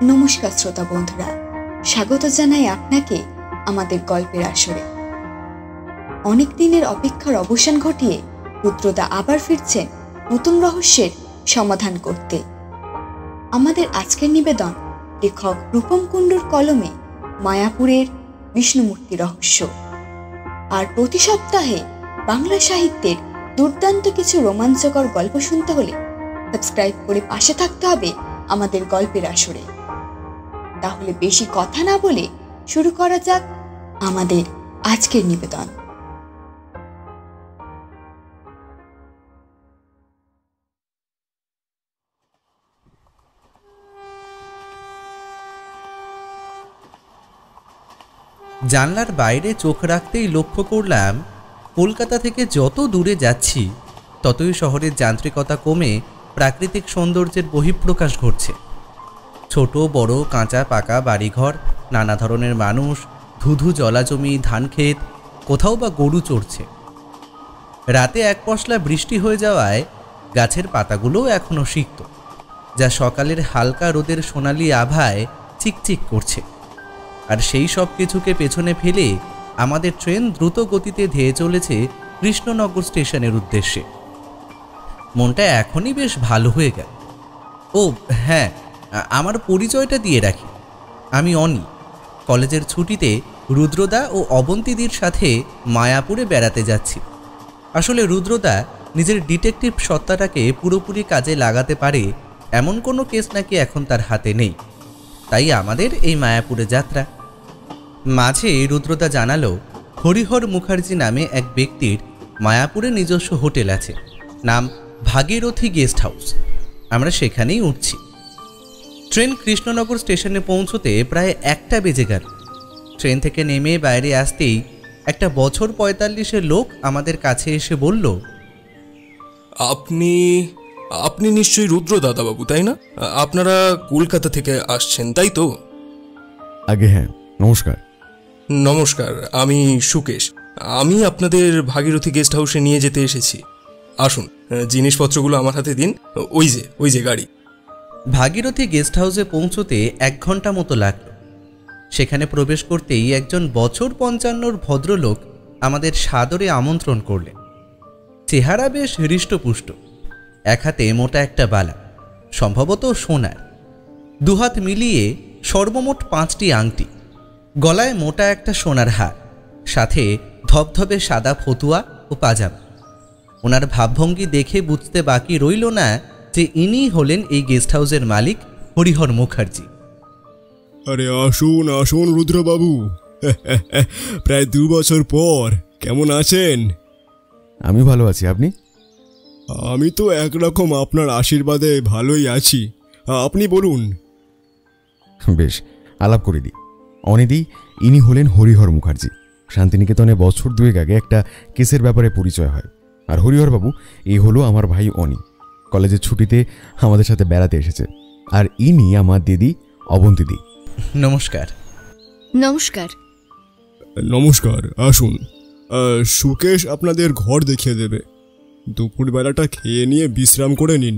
নমস্কার শ্রোতা বন্ধুরা, স্বাগত জানাই আপনাকে আমাদের গল্পের আসরে। অনেক দিনের অপেক্ষার অবসান ঘটিয়ে রুদ্রদা আবার ফিরছেন নতুন রহস্যের সমাধান করতে। আমাদের আজকের নিবেদন লেখক রূপম কুণ্ডুর কলমে মায়াপুরের বিষ্ণুমূর্তি রহস্য। আর প্রতি সপ্তাহে বাংলা সাহিত্যের দুর্দান্ত কিছু রোমাঞ্চকর গল্প শুনতে হলে সাবস্ক্রাইব করে পাশে থাকতে হবে আমাদের গল্পের আসরে। তাহলে বেশি কথা না বলে শুরু করা যাক আমাদের আজকের নিবেদন। জানলার বাইরে চোখ রাখতেই লক্ষ্য করলাম কলকাতা থেকে যত দূরে যাচ্ছি ততই শহরের যান্ত্রিকতা কমে প্রাকৃতিক সৌন্দর্যের বহিঃপ্রকাশ ঘটছে। ছোট বড় কাঁচা পাকা বাড়িঘর, নানা ধরনের মানুষ, ধুধু জলাজমি, ধানক্ষেত, কোথাও বা গরু চড়ছে। রাতে এক পশলা বৃষ্টি হয়ে যাওয়ায় গাছের পাতাগুলোও এখনও সিক্ত, যা সকালের হালকা রোদের সোনালি আভায় চিকচিক করছে। আর সেই সব কিছুকে পেছনে ফেলে আমাদের ট্রেন দ্রুত গতিতে ধেয়ে চলেছে কৃষ্ণনগর স্টেশনের উদ্দেশ্যে। মনটা এখনই বেশ ভালো হয়ে গেল। ও হ্যাঁ, আমার পরিচয়টা দিয়ে রাখি। আমি অনি। কলেজের ছুটিতে রুদ্রদা ও অবন্তীদির সাথে মায়াপুরে বেড়াতে যাচ্ছি। আসলে রুদ্রদা নিজের ডিটেকটিভ সত্তাটাকে পুরোপুরি কাজে লাগাতে পারে এমন কোনো কেস নাকি এখন তার হাতে নেই, তাই আমাদের এই মায়াপুরে যাত্রা। মাঝে রুদ্রদা জানালো হরিহর মুখার্জি নামে এক ব্যক্তির মায়াপুরে নিজস্ব হোটেল আছে, নাম ভাগীরথী গেস্ট হাউস। আমরা সেখানেই উঠছি। ট্রেন কৃষ্ণনগর স্টেশনে পৌঁছতে প্রায় 1টা বেজে গেল। ট্রেন থেকে নেমে বাইরে আসতেই একটা বছর 45-এর লোক আমাদের কাছে এসে বলল, আপনি নিশ্চয়ই রুদ্র দাদাবাবু, তাই না? আপনারা কলকাতা থেকে আসছেন, তাই তো? আগে হ্যাঁ, নমস্কার। নমস্কার, আমি সুকেশ। আমি আপনাদের ভাগীরথী গেস্ট হাউসে নিয়ে যেতে এসেছি। আসুন, জিনিসপত্রগুলো আমার হাতে দিন। ওই যে গাড়ি। ভাগীরথী গেস্ট হাউসে পৌঁছতে 1 ঘন্টা মতো লাগলো। সেখানে প্রবেশ করতেই একজন বছর 55-র ভদ্রলোক আমাদের সাদরে আমন্ত্রণ করলেন। চেহারা বেশ হৃষ্টপুষ্ট, এক হাতে মোটা একটা বালা, সম্ভবত সোনার, দুহাত মিলিয়ে সর্বমোট 5টি আংটি, গলায় মোটা একটা সোনার হার, সাথে ধবধবে সাদা ফতুয়া ও পাজামা। ওনার ভাবভঙ্গি দেখে বুঝতে বাকি রইল না যে ইনি হলেন এই গেস্ট হাউসের মালিক হরিহর মুখার্জি। আরে আসুন আসুন রুদ্রবাবু, প্রায় 2 বছর পর কেমন আছেন? আমি ভালো আছি, আপনি? আমি তো একরকম আপনার আশীর্বাদে ভালোই আছি। আপনি বলুন। বেশ, আলাপ করে দিই। অনিদি, ইনি হলেন হরিহর মুখার্জি। শান্তিনিকেতনে বছর 2 আগে একটা কেসের ব্যাপারে পরিচয় হয়। আর হরিহরবাবু এই হলো আমার ভাই অনি, কলেজের ছুটিতে আমাদের সাথে বেড়াতে এসেছে। আর ইনি আমার দিদি অবন্তীদি। নমস্কার। নমস্কার। নমস্কার, আসুন। সুকেশ আপনাদের ঘর দেখিয়ে দেবে। দুপুরবেলাটা খেয়ে নিয়ে বিশ্রাম করে নিন,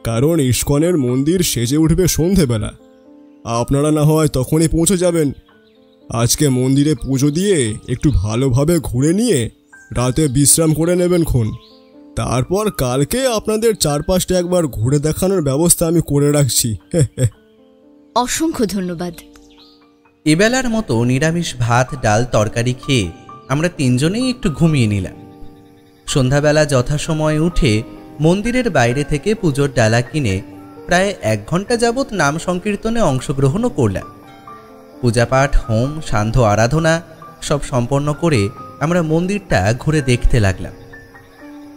কারণ ইস্কনের মন্দির সেজে উঠবে সন্ধেবেলা। আপনারা না হয় তখনই পৌঁছে যাবেন। আজকে মন্দিরে পুজো দিয়ে একটু ভালোভাবে ঘুরে নিয়ে রাতে বিশ্রাম করে নেবেন। তারপর কালকে আপনাদের চারপাশটা একবার ঘুরে দেখানোর ব্যবস্থা আমি করে রাখছি। অসংখ্য ধন্যবাদ। এবেলার মতো নিরামিষ ভাত, ডাল, তরকারি খেয়ে আমরা 3জনেই একটু ঘুমিয়ে নিলাম। সন্ধ্যাবেলা যথাসময়ে উঠে মন্দিরের বাইরে থেকে পুজোর ডালা কিনে প্রায় 1 ঘন্টা যাবৎ নাম সংকীর্তনে অংশগ্রহণও করলাম। পূজাপাঠ, হোম, সান্ধ্য আরাধনা সব সম্পন্ন করে আমরা মন্দিরটা ঘুরে দেখতে লাগলাম।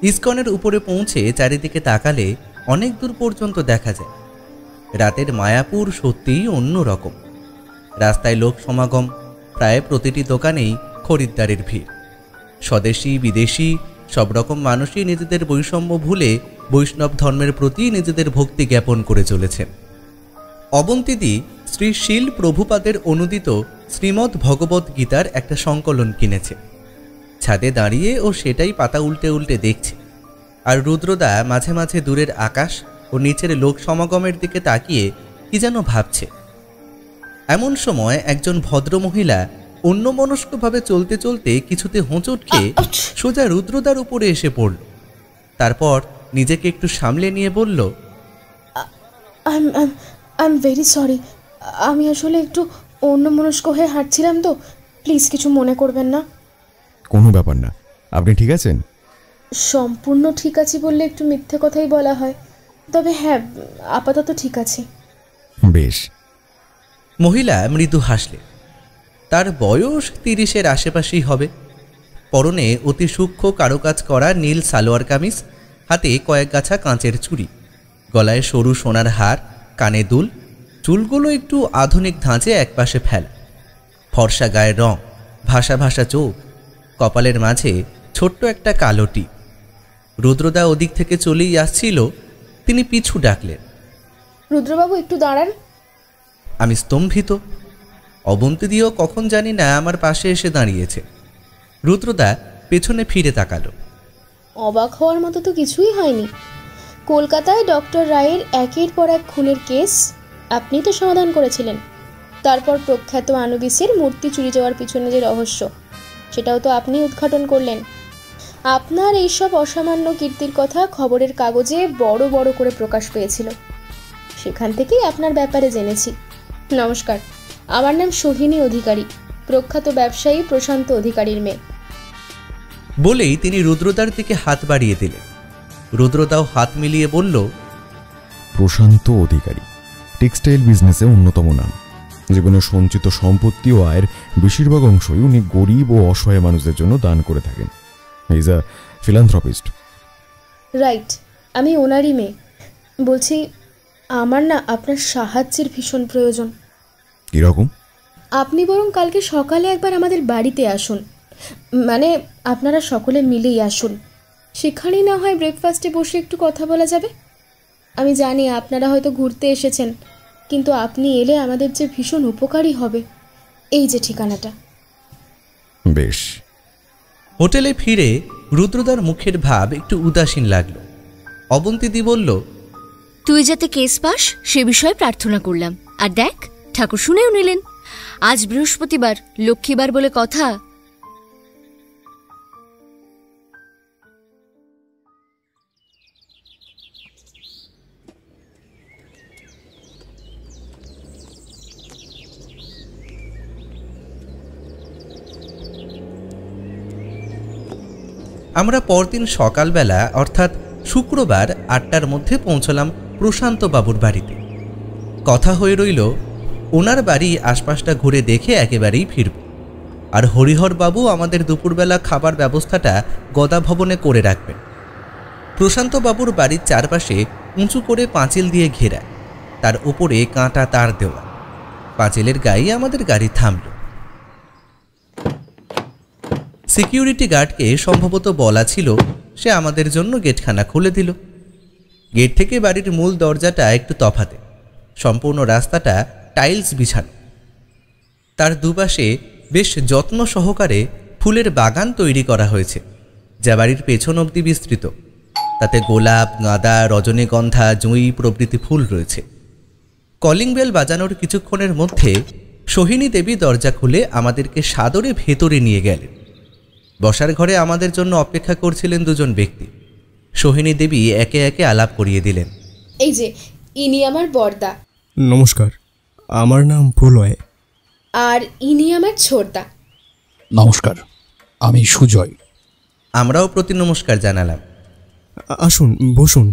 ইস্কনের উপরে পৌঁছে চারিদিকে তাকালে অনেক দূর পর্যন্ত দেখা যায়। রাতের মায়াপুর সত্যিই অন্যরকম। রাস্তায় লোক সমাগম, প্রায় প্রতিটি দোকানেই খরিদ্দারের ভিড়। স্বদেশি বিদেশি সব রকম মানুষই নিজেদের বৈষম্য ভুলে বৈষ্ণব ধর্মের প্রতি নিজেদের ভক্তি জ্ঞাপন করে চলেছেন। অবন্তীদি শ্রী শীল প্রভুপাদের অনুদিত শ্রীমদ্ ভগবদ্ গীতার একটা সংকলন কিনেছে। ছাদে দাঁড়িয়ে ও সেটাই পাতা উল্টে উল্টে দেখছে। আর রুদ্রদা মাঝে মাঝে দূরের আকাশ ও নিচের লোক সমাগমের দিকে তাকিয়ে কি যেন ভাবছে। এমন সময় একজন ভদ্রমহিলা অন্যমনস্কভাবে চলতে চলতে কিছুতে হোঁচট খেয়ে সোজা রুদ্রদার উপরে এসে পড়ল। তারপর নিজেকে একটু সামলে নিয়ে বলল, আই এম ভেরি সরি, আমি আসলে একটু অন্যমনস্ক হয়ে হাঁটছিলাম তো, প্লিজ কিছু মনে করবেন না। কোনো ব্যাপার না, আপনি ঠিক আছেন? সম্পূর্ণ ঠিক আছি বললে একটু মিথ্যে কথাই বলা হয়, তবে হ্যাঁ, আপাতত ঠিক আছে। বেশ। মহিলা মৃদু হাসলেন। তার বয়স 30-এর আশেপাশেই হবে। পরনে অতি সূক্ষ্ম কারুকাজ করা নীল সালোয়ার কামিজ, হাতে কয়েক গাছা কাঁচের চুড়ি, গলায় সরু সোনার হার, কানে দুল, চুলগুলো একটু আধুনিক ধাঁচে একপাশে ফেলা, ফর্সা গায়ের রং, ভাসা ভাসা চোখ, কপালের মাঝে ছোট্ট একটা কালো টিপ। রুদ্রদা ওদিক থেকে চলেই আসছিল, তিনি পিছু ডাকলেন, রুদ্রবাবু একটু দাঁড়ান। আমি স্তম্ভিত। অবন্তী দিয়েও কখন জানি না আমার পাশে এসে দাঁড়িয়েছে। রুদ্রদা পেছনে ফিরে তাকালো। অবাক হওয়ার মতো তো কিছুই হয়নি। কলকাতায় ডক্টর রায়ের একের পর এক খুনের কেস আপনি তো সমাধান করেছিলেন। তারপর প্রখ্যাত আনুবিসের মূর্তি চুরি যাওয়ার পিছনে যে রহস্য, সেটাও তো আপনি উদ্ঘাটন করলেন। আপনার এইসব অসামান্য কীর্তির কথা খবরের কাগজে বড় বড় করে প্রকাশ পেয়েছিল, সেখান থেকেই আপনার ব্যাপারে জেনেছি। নমস্কার, আমার নাম সোহিনী অধিকারী, প্রখ্যাত ব্যবসায়ী প্রশান্ত অধিকারীর মেয়ে। বলেই তিনি রুদ্রদার দিকে হাত বাড়িয়ে দিলেন। রুদ্রদাও হাত মিলিয়ে বলল, প্রশান্ত অধিকারী টেক্সটাইল বিজনেসে অন্যতম নাম। জীবনের সঞ্চিত সম্পত্তি ও আয়ের বেশিরভাগ অংশই উনি গরিব ও অসহায় মানুষদের জন্য দান করে থাকেন। Is a philanthropist. রাইট, আমি ওনারই মেয়ে। বলছি, আমার না আপনার সাহায্যের ভীষণ প্রয়োজন। কীরকম? আপনি বরং কালকে সকালে একবার আমাদের বাড়িতে আসুন, মানে আপনারা সকলে মিলেই আসুন। সেখানেই না হয় ব্রেকফাস্টে বসে একটু কথা বলা যাবে। আমি জানি আপনারা হয়তো ঘুরতে এসেছেন, কিন্তু আপনি এলে আমাদের যে ভীষণ উপকারী হবে। এই যে ঠিকানাটা। বেশ। হোটেলে ফিরে রুদ্রদার মুখের ভাব একটু উদাসীন লাগলো। অবন্তীদি বলল, তুই যাতে কেস পাস সে বিষয়ে প্রার্থনা করলাম। আর দেখ, ঠাকুর শুনেও নিলেন। আজ বৃহস্পতিবার, লক্ষ্মীবার বলে কথা। আমরা পরদিন সকালবেলা অর্থাৎ শুক্রবার 8টার মধ্যে পৌঁছলাম প্রশান্ত বাবুর বাড়িতে। কথা হয়ে রইল ওনার বাড়ি আশপাশটা ঘুরে দেখে একেবারেই ফিরব, আর হরিহর বাবু আমাদের দুপুরবেলা খাবার ব্যবস্থাটা গদা ভবনে করে রাখবেন। প্রশান্ত বাবুর বাড়ির চারপাশে উঁচু করে পাঁচিল দিয়ে ঘেরা, তার উপরে কাঁটা তার দেওয়া। পাঁচিলের গায়ে আমাদের গাড়ি থামল। সিকিউরিটি গার্ডকে সম্ভবত বলা ছিল, সে আমাদের জন্য গেটখানা খুলে দিল। গেট থেকে বাড়ির মূল দরজাটা একটু তফাতে, সম্পূর্ণ রাস্তাটা টাইলস বিছানো। তার দুপাশে বেশ যত্ন সহকারে ফুলের বাগান তৈরি করা হয়েছে, যা বাড়ির পেছন অবধি বিস্তৃত। তাতে গোলাপ, গাঁদা, রজনীগন্ধা, জুঁই প্রভৃতি ফুল রয়েছে। কলিং বেল বাজানোর কিছুক্ষণের মধ্যে সোহিনী দেবী দরজা খুলে আমাদেরকে সাদরে ভেতরে নিয়ে গেলেন। বসার ঘরে আমাদের জন্য অপেক্ষা করছিলেন দুজন ব্যক্তি। সোহিনী দেবী একে একে আলাপ করিয়ে দিলেন। এই যে, ইনি আমার বড়দা। নমস্কার, আমার নাম প্রলয়। আর ইনি আমার ছোটদা। নমস্কার, আমি সুজয়। আমরাও প্রতি নমস্কার জানালাম। আসুন, বসুন।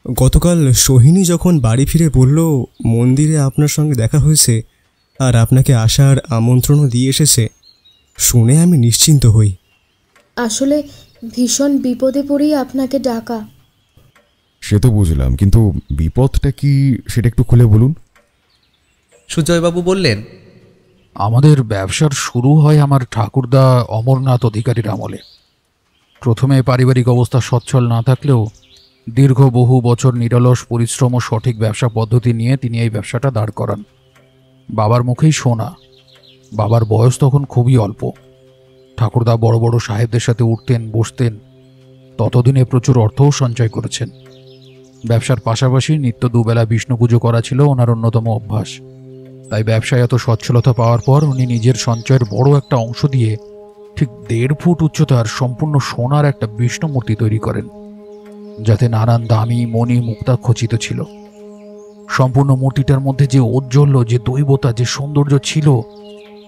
গতকাল সোহিনী যখন বাড়ি ফিরে বলল মন্দিরে আপনার সঙ্গে দেখা হয়েছে আর আপনাকে আসার আমন্ত্রণও দিয়ে এসেছে, শুনে আমি নিশ্চিন্ত হই। আসলে ভীষণ বিপদে পড়েই আপনাকে ডাকা। সে তো বুঝলাম, কিন্তু বিপদটা কি সেটা একটু খুলে বলুন। সুজয়বাবু বললেন, আমাদের ব্যবসার শুরু হয় আমার ঠাকুরদা অমরনাথ অধিকারীর আমলে। প্রথমে পারিবারিক অবস্থা সচ্ছল না থাকলেও দীর্ঘ বহু বছর নিরলস পরিশ্রম ও সঠিক ব্যবসা পদ্ধতি নিয়ে তিনি এই ব্যবসাটা দাঁড় করান। বাবার মুখেই শোনা। বাবার বয়স তখন খুবই অল্প। ঠাকুরদা বড় বড় সাহেবদের সাথে উঠতেন বসতেন, ততদিনে প্রচুর অর্থও সঞ্চয় করেছেন। ব্যবসার পাশাপাশি নিত্য দুবেলা বিষ্ণু পুজো করা ছিল ওনার অন্যতম অভ্যাস। তাই ব্যবসায় এত সচ্ছলতা পাওয়ার পর উনি নিজের সঞ্চয়ের বড় একটা অংশ দিয়ে ঠিক 1.5 ফুট উচ্চতার সম্পূর্ণ সোনার একটা বিষ্ণু মূর্তি তৈরি করেন, যাতে নানান দামি মণি মুক্তা খচিত ছিল। সম্পূর্ণ মূর্তিটার মধ্যে যে ঔজ্জ্বল্য, যে দৈবতা, যে সৌন্দর্য ছিল,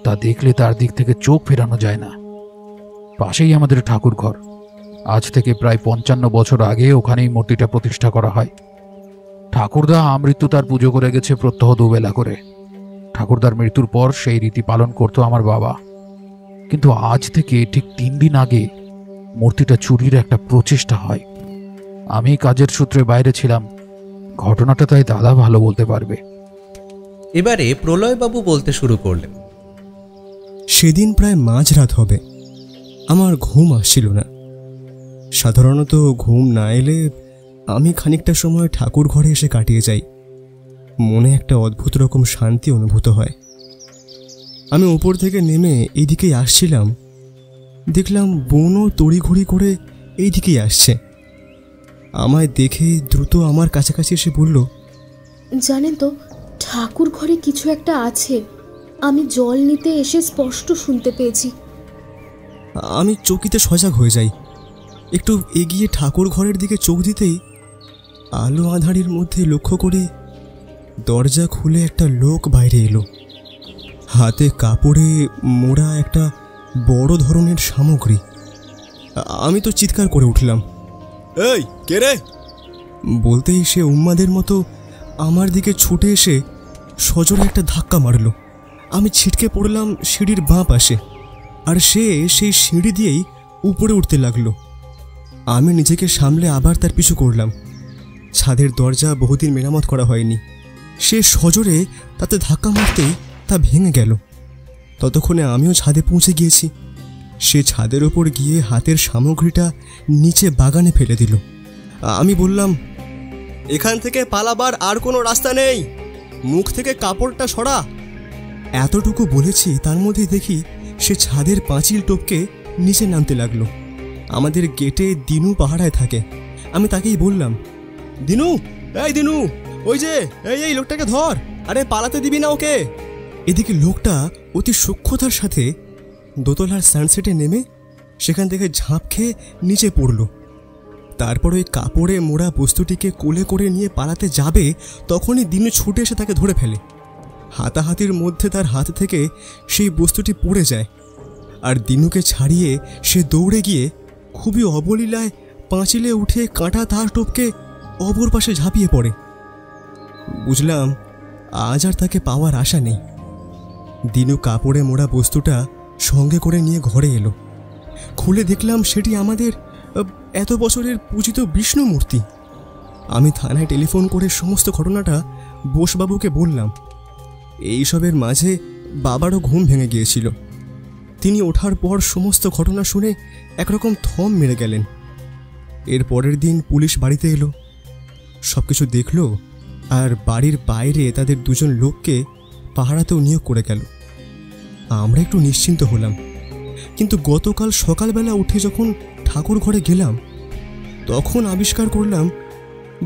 তা দেখলে তার দিক থেকে চোখ ফেরানো যায় না। পাশেই আমাদের ঠাকুর ঘর। আজ থেকে প্রায় 55 বছর আগে ওখানেই মূর্তিটা প্রতিষ্ঠা করা হয়। ঠাকুরদা আমৃত্যু তার পুজো করে গেছে প্রত্যহ দুবেলা করে। ঠাকুরদার মৃত্যুর পর সেই রীতি পালন করত আমার বাবা, কিন্তু আজ থেকে ঠিক 3 দিন আগে মূর্তিটা চুরির একটা প্রচেষ্টা হয়। আমি কাজের সূত্রে বাইরে ছিলাম, ঘটনাটা তাই দাদা ভালো বলতে পারবে। এবারে প্রলয়বাবু বলতে শুরু করলেন। সেদিন প্রায় মাঝরাত হবে। আমার ঘুম আসছিল না। সাধারণত ঘুম না এলে আমি খানিকটা সময় ঠাকুর ঘরে এসে কাটিয়ে যাই। মনে একটা অদ্ভুত রকম শান্তি অনুভূত হয়। আমি উপর থেকে নেমে এইদিকেই আসছিলাম, দেখলাম বোনও তড়িঘড়ি করে এইদিকেই আসছে। আমায় দেখে দ্রুত আমার কাছাকাছি এসে বলল, জানেন তো, ঠাকুর ঘরে কিছু একটা আছে। আমি জল নিতে এসে স্পষ্ট শুনতে পেয়েছি। আমি চকিতে সজাগ হয়ে যাই। একটু এগিয়ে ঠাকুর ঘরের দিকে চোখ দিতেই আলো আঁধারির মধ্যে লক্ষ্য করি দরজা খুলে একটা লোক বাইরে এলো। হাতে কাপড়ে মোড়া একটা বড় ধরনের সামগ্রী। আমি তো চিৎকার করে উঠলাম, এই কে রে? বলতেই সে উন্মাদের মতো আমার দিকে ছুটে এসে সজোরে একটা ধাক্কা মারল। আমি ছিটকে পড়লাম সিঁড়ির বাঁ পাশে, আর সে সেই সিঁড়ি দিয়েই উপরে উঠতে লাগলো। আমি নিজেকে সামলে আবার তার পিছু করলাম। ছাদের দরজা বহুদিন মেরামত করা হয়নি। সে সজোরে তাতে ধাক্কা মারতেই তা ভেঙে গেল। ততক্ষণে আমিও ছাদে পৌঁছে গিয়েছি। সে ছাদের ওপর গিয়ে হাতের সামগ্রীটা নিচে বাগানে ফেলে দিল। আমি বললাম, এখান থেকে পালাবার আর কোনো রাস্তা নেই, মুখ থেকে কাপড়টা সরা। এতটুকু বলেছি, তার মধ্যে দেখি সে ছাদের পাঁচিল টপকে নিচে নামতে লাগলো। আমাদের গেটে দিনু পাহারায় থাকে। আমি তাকেই বললাম, দিনু, এই দিনু, ওই যে এই লোকটাকে ধর, আরে পালাতে দিবি না ওকে। এদিকে লোকটা অতি সূক্ষ্মতার সাথে দোতলার সানসেটে নেমে সেখান থেকে ঝাঁপ খেয়ে নিচে পড়ল। তারপর ওই কাপড়ে মোড়া বস্তুটিকে কোলে করে নিয়ে পালাতে যাবে, তখনই দিনু ছুটে এসে তাকে ধরে ফেলে। হাতাহাতির মধ্যে তার হাত থেকে সেই বস্তুটি পড়ে যায়, আর দিনুকে ছাড়িয়ে সে দৌড়ে গিয়ে খুবই অবলীলায় পাঁচিলে উঠে কাঁটা তার টপকে অপর পাশে ঝাঁপিয়ে পড়ে। বুঝলাম আজ আর তাকে পাওয়ার আশা নেই। দিনু কাপড়ে মোড়া বস্তুটা সঙ্গে করে নিয়ে ঘরে এলো। খুলে দেখলাম সেটি আমাদের এত বছরের পূজিত বিষ্ণু মূর্তি। আমি থানায় টেলিফোন করে সমস্ত ঘটনাটা বোসবাবুকে বললাম। এইসবের মাঝে বাবারও ঘুম ভেঙে গিয়েছিল। তিনি ওঠার পর সমস্ত ঘটনা শুনে একরকম থম মেরে গেলেন। এর পরের দিন পুলিশ বাড়িতে এলো, সব কিছু দেখলো, আর বাড়ির বাইরে তাদের 2 জন লোককে পাহারাতেও নিয়োগ করে গেল। আমরা একটু নিশ্চিন্ত হলাম। কিন্তু গতকাল সকালবেলা উঠে যখন ঠাকুর ঘরে গেলাম, তখন আবিষ্কার করলাম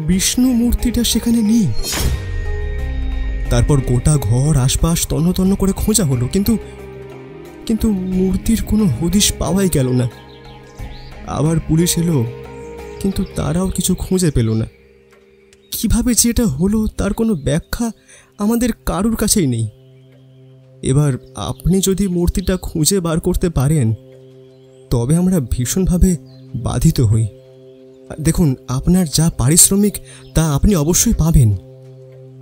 বিষ্ণু মূর্তিটা সেখানে নেই। তারপর গোটা ঘর আশপাশ তন্ন তন্ন করে খোঁজা হলো, কিন্তু মূর্তির কোনো হদিশ পাওয়াই গেল না। আবার পুলিশ এলো, কিন্তু তারাও কিছু খুঁজে পেল না। কিভাবে যে এটা হলো তার কোনো ব্যাখ্যা আমাদের কারুর কাছেই নেই। এবার আপনি যদি মূর্তিটা খুঁজে বার করতে পারেন, তবে আমরা ভীষণভাবে বাধিত হই। দেখুন, আপনার যা পারিশ্রমিক তা আপনি অবশ্যই পাবেন।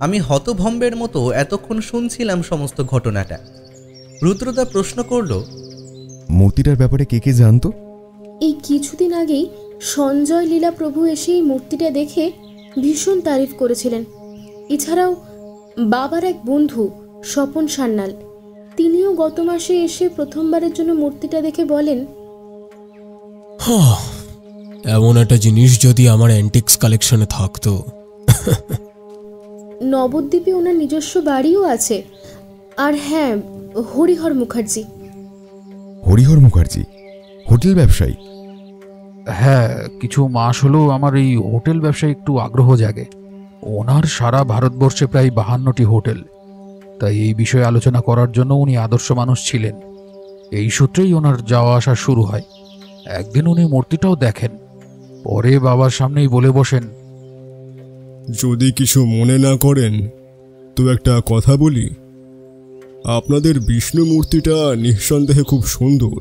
আমি হতভম্বের মতো এতক্ষণ শুনছিলাম সমস্ত ঘটনাটা। রুদ্রদা প্রশ্ন করল, মূর্তিটার ব্যাপারে কে কে জানতো? এই কিছুদিন আগেই সঞ্জয় লীলা প্রভু এসে এই মূর্তিটা দেখে ভীষণ তারিফ করেছিলেন। এছাড়াও বাবার এক বন্ধু স্বপন সান্যাল, তিনিও গত মাসে এসে প্রথমবারের জন্য মূর্তিটা দেখে বলেন, এমন একটা জিনিস যদি আমার অ্যান্টিক্স কালেকশনে থাকতো। নবদ্বীপে ওনার নিজস্ব বাড়িও আছে। আর হ্যাঁ, হরিহর মুখার্জি। হরিহর মুখার্জি হোটেল ব্যবসায়ী? হ্যাঁ, কিছু মাস হলো আমার এই হোটেল ব্যবসায় একটু আগ্রহ জাগে। ওনার সারা ভারতবর্ষে প্রায় 52টি হোটেল, তাই এই বিষয়ে আলোচনা করার জন্য উনি আদর্শ মানুষ ছিলেন। এই সূত্রেই ওনার যাওয়া আসা শুরু হয়। একদিন উনি মূর্তিটাও দেখেন, পরে বাবার সামনেই বলে বসেন, যদি কিছু মনে না করেন তো একটা কথা বলি। আপনাদের বিষ্ণু মূর্তিটা নিঃসন্দেহে খুব সুন্দর,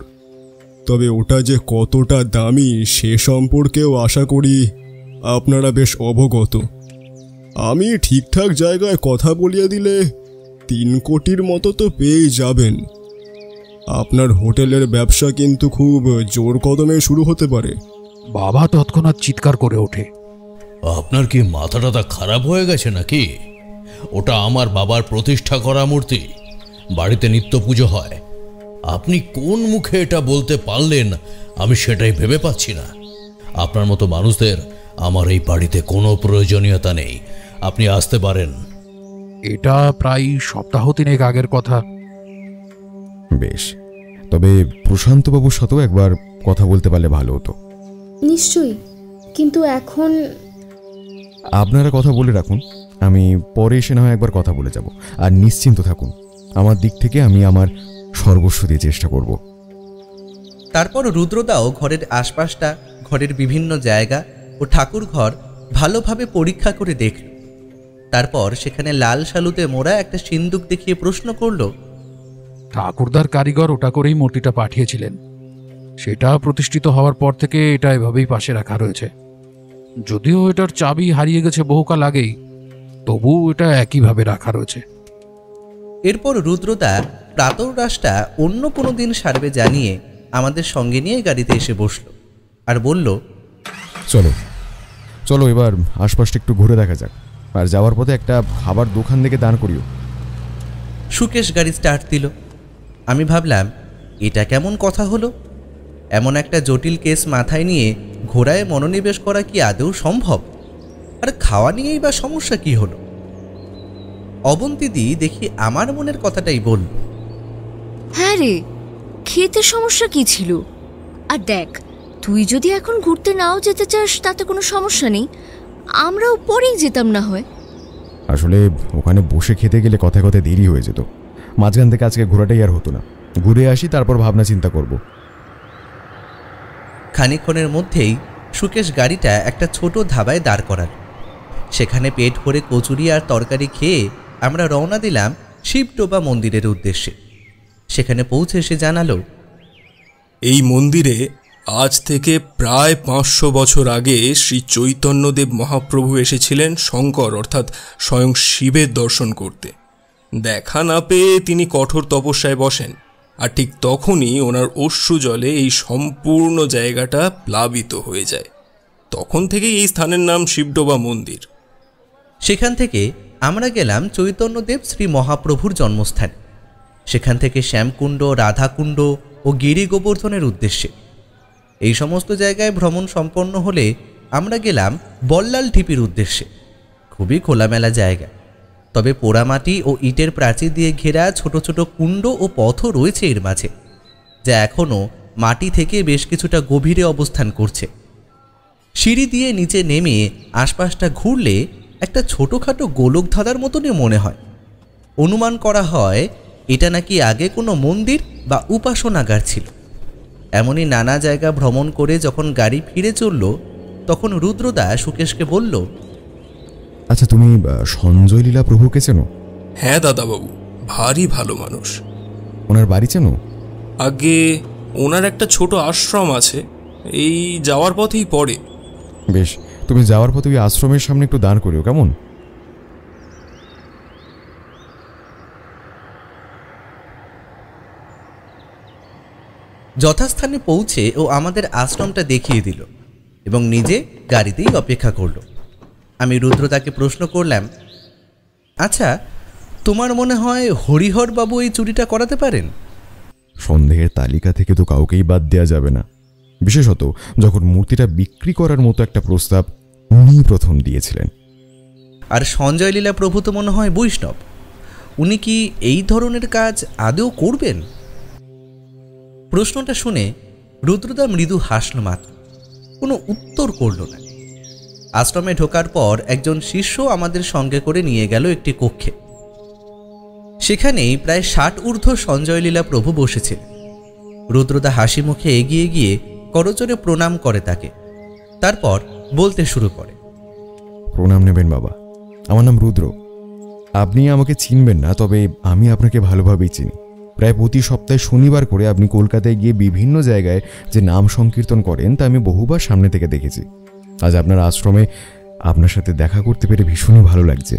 তবে ওটা যে কতটা দামি সে সম্পর্কেও আশা করি আপনারা বেশ অবগত। আমি ঠিকঠাক জায়গায় কথা বলিয়ে দিলে 3 কোটির মতো তো পেয়েই যাবেন। আপনার হোটেলের ব্যবসা কিন্তু খুব জোর কদমে শুরু হতে পারে। বাবা তৎক্ষণাৎ চিৎকার করে ওঠে, আপনার কি মাথাটা খারাপ হয়ে গেছে নাকি? ওটা আমার বাবার প্রতিষ্ঠা করা মূর্তি, বাড়িতে নিত্য পুজো হয়। আপনি কোন মুখে এটা বলতে পারলেন আমি সেটাই ভেবে পাচ্ছি না। আপনার মতো মানুষদের আমার এই বাড়িতে কোনো প্রয়োজনীয়তা নেই, আপনি আসতে পারেন। এটা প্রায় সপ্তাহ 3 আগের কথা। বেশ, তবে প্রশান্তবাবুর সাথেও একবার কথা বলতে পারলে ভালো হতো। নিশ্চয়ই, কিন্তু এখন আপনারা কথা বলে রাখুন, আমি পরে এসে না হয় একবার কথা বলে যাব। আর নিশ্চিন্ত থাকুন, আমার দিক থেকে আমি আমার সর্বস্ব দিয়ে চেষ্টা করব। তারপর রুদ্রদাও ঘরের আশপাশটা, ঘরের বিভিন্ন জায়গা ও ঠাকুর ঘর ভালোভাবে পরীক্ষা করে দেখল। তারপর সেখানে লাল শালুতে মোড়া একটা সিন্দুক দেখিয়ে প্রশ্ন করল, ঠাকুরদার কারিগর ওটা করেই মূর্তিটা পাঠিয়েছিলেন। সেটা প্রতিষ্ঠিত হওয়ার পর থেকে এটা এভাবেই পাশে রাখা রয়েছে। যদিও এটার চাবি হারিয়ে গেছে বহুকাল আগেই, তবু এটা একইভাবে রাখা রয়েছে। এরপর রুদ্রদা প্রাতরাশটা অন্য কোনো দিন সারবে জানিয়ে আমাদের সঙ্গে নিয়ে গাড়িতে এসে বসল আর বলল, চলো চলো এবার আশপাশটা একটু ঘুরে দেখা যাক, আর যাওয়ার পথে একটা খাবার দোকান থেকে দান করিও। সুকেশ গাড়ি স্টার্ট দিল। আমি ভাবলাম, এটা কেমন কথা হলো? এমন একটা জটিল কেস মাথায় নিয়ে ঘোড়ায় মনোনিবেশ করা কি আদৌ সম্ভব? আর খাওয়া নিয়েই বা সমস্যা কি হলো? অবন্তীদি দেখি আমার মনের কথাটাই বলল, হ্যাঁ রে, খেতে সমস্যা কি ছিল? আর দেখ, তুই যদি এখন ঘুরতে নাও যেতে চাস তাতে কোনো সমস্যা নেই, আমরাও পরেই যেতাম না হয়। আসলে ওখানে বসে খেতে গেলে কথায় কথায় দেরি হয়ে যেত। মাঝখান থেকে আজকে ঘোরাটাই আর হতো না। ঘুরে আসি, তারপর ভাবনা চিন্তা করব। খানিকক্ষণের মধ্যেই সুকেশ গাড়িটা একটা ছোট ধাবায় দাঁড় করাল। সেখানে পেট ভরে কচুরি আর তরকারি খেয়ে আমরা রওনা দিলাম শিবটোবা মন্দিরের উদ্দেশ্যে। সেখানে পৌঁছে সে জানালো, এই মন্দিরে আজ থেকে প্রায় 500 বছর আগে শ্রী চৈতন্যদেব মহাপ্রভু এসেছিলেন শঙ্কর অর্থাৎ স্বয়ং শিবের দর্শন করতে। দেখা না পেয়ে তিনি কঠোর তপস্যায় বসেন, আর ঠিক তখনই ওনার অশ্রু জলে এই সম্পূর্ণ জায়গাটা প্লাবিত হয়ে যায়। তখন থেকেই এই স্থানের নাম শিবটোবা মন্দির। সেখান থেকে আমরা গেলাম চৈতন্যদেব শ্রী মহাপ্রভুর জন্মস্থান। সেখান থেকে শ্যামকুণ্ড, রাধাকুণ্ড ও গিরি গোবর্ধনের উদ্দেশ্যে। এই সমস্ত জায়গায় ভ্রমণ সম্পন্ন হলে আমরা গেলাম বল্লাল ঢিপির উদ্দেশ্যে। খুবই খোলামেলা জায়গা, তবে পোড়ামাটি ও ইটের প্রাচীর দিয়ে ঘেরা ছোট ছোট কুণ্ড ও পথও রয়েছে এর মাঝে, যা এখনও মাটি থেকে বেশ কিছুটা গভীরে অবস্থান করছে। সিঁড়ি দিয়ে নিচে নেমে আশপাশটা ঘুরলে একটা ছোটোখাটো গোলকধাঁধার মতনই মনে হয়। অনুমান করা হয় এটা নাকি আগে কোনো মন্দির বা উপাসনাগার ছিল। এমনই নানা জায়গা ভ্রমণ করে যখন গাড়ি ফিরে চলল, তখন রুদ্রদা সুকেশকে বলল, আচ্ছা, তুমি সঞ্জয় লীলা প্রভুকে চেনো? হ্যাঁ দাদাবাবু, ভারী ভালো মানুষ। ওনার বাড়ি চেনো? আগে ওনার একটা ছোট আশ্রম আছে, এই যাওয়ার পথেই পড়ে। বেশ, তুমি যাওয়ার পথে ওই আশ্রমের সামনে একটু দাঁড় করিও, কেমন? যথাস্থানে পৌঁছে ও আমাদের আশ্রমটা দেখিয়ে দিল এবং নিজে গাড়িতেই অপেক্ষা করল। আমি রুদ্রদাকে প্রশ্ন করলাম, আচ্ছা, তোমার মনে হয় হরিহরবাবু এই চুরিটা করাতে পারেন? সন্দেহের তালিকা থেকে তো কাউকেই বাদ দেওয়া যাবে না, বিশেষত যখন মূর্তিটা বিক্রি করার মতো একটা প্রস্তাব উনি প্রথম দিয়েছিলেন। আর সঞ্জয় লীলা প্রভু তো মনে হয় বৈষ্ণব, উনি কি এই ধরনের কাজ আদৌ করবেন? প্রশ্নটা শুনে রুদ্রদা মৃদু হাসল মাত্র, কোনো উত্তর করল না। আশ্রমে ঢোকার পর একজন শিষ্য আমাদের সঙ্গে করে নিয়ে গেল একটি কক্ষে। সেখানেই প্রায় 60 ঊর্ধ্ব সঞ্জয়লীলা প্রভু বসেছিল। রুদ্রদা হাসি মুখে এগিয়ে গিয়ে করজোড়ে প্রণাম করে তাকে, তারপর বলতে শুরু করে। প্রণাম নেবেন বাবা, আমার নাম রুদ্র। আপনি আমাকে চিনবেন না, তবে আমি আপনাকে ভালোভাবেই চিনি। প্রায় প্রতি সপ্তাহে শনিবার করে আপনি কলকাতায় গিয়ে বিভিন্ন জায়গায় যে নাম সংকীর্তন করেন তা আমি বহুবার সামনে থেকে দেখেছি। আজ আপনার আশ্রমে আপনার সাথে দেখা করতে পেরে ভীষণই ভালো লাগছে।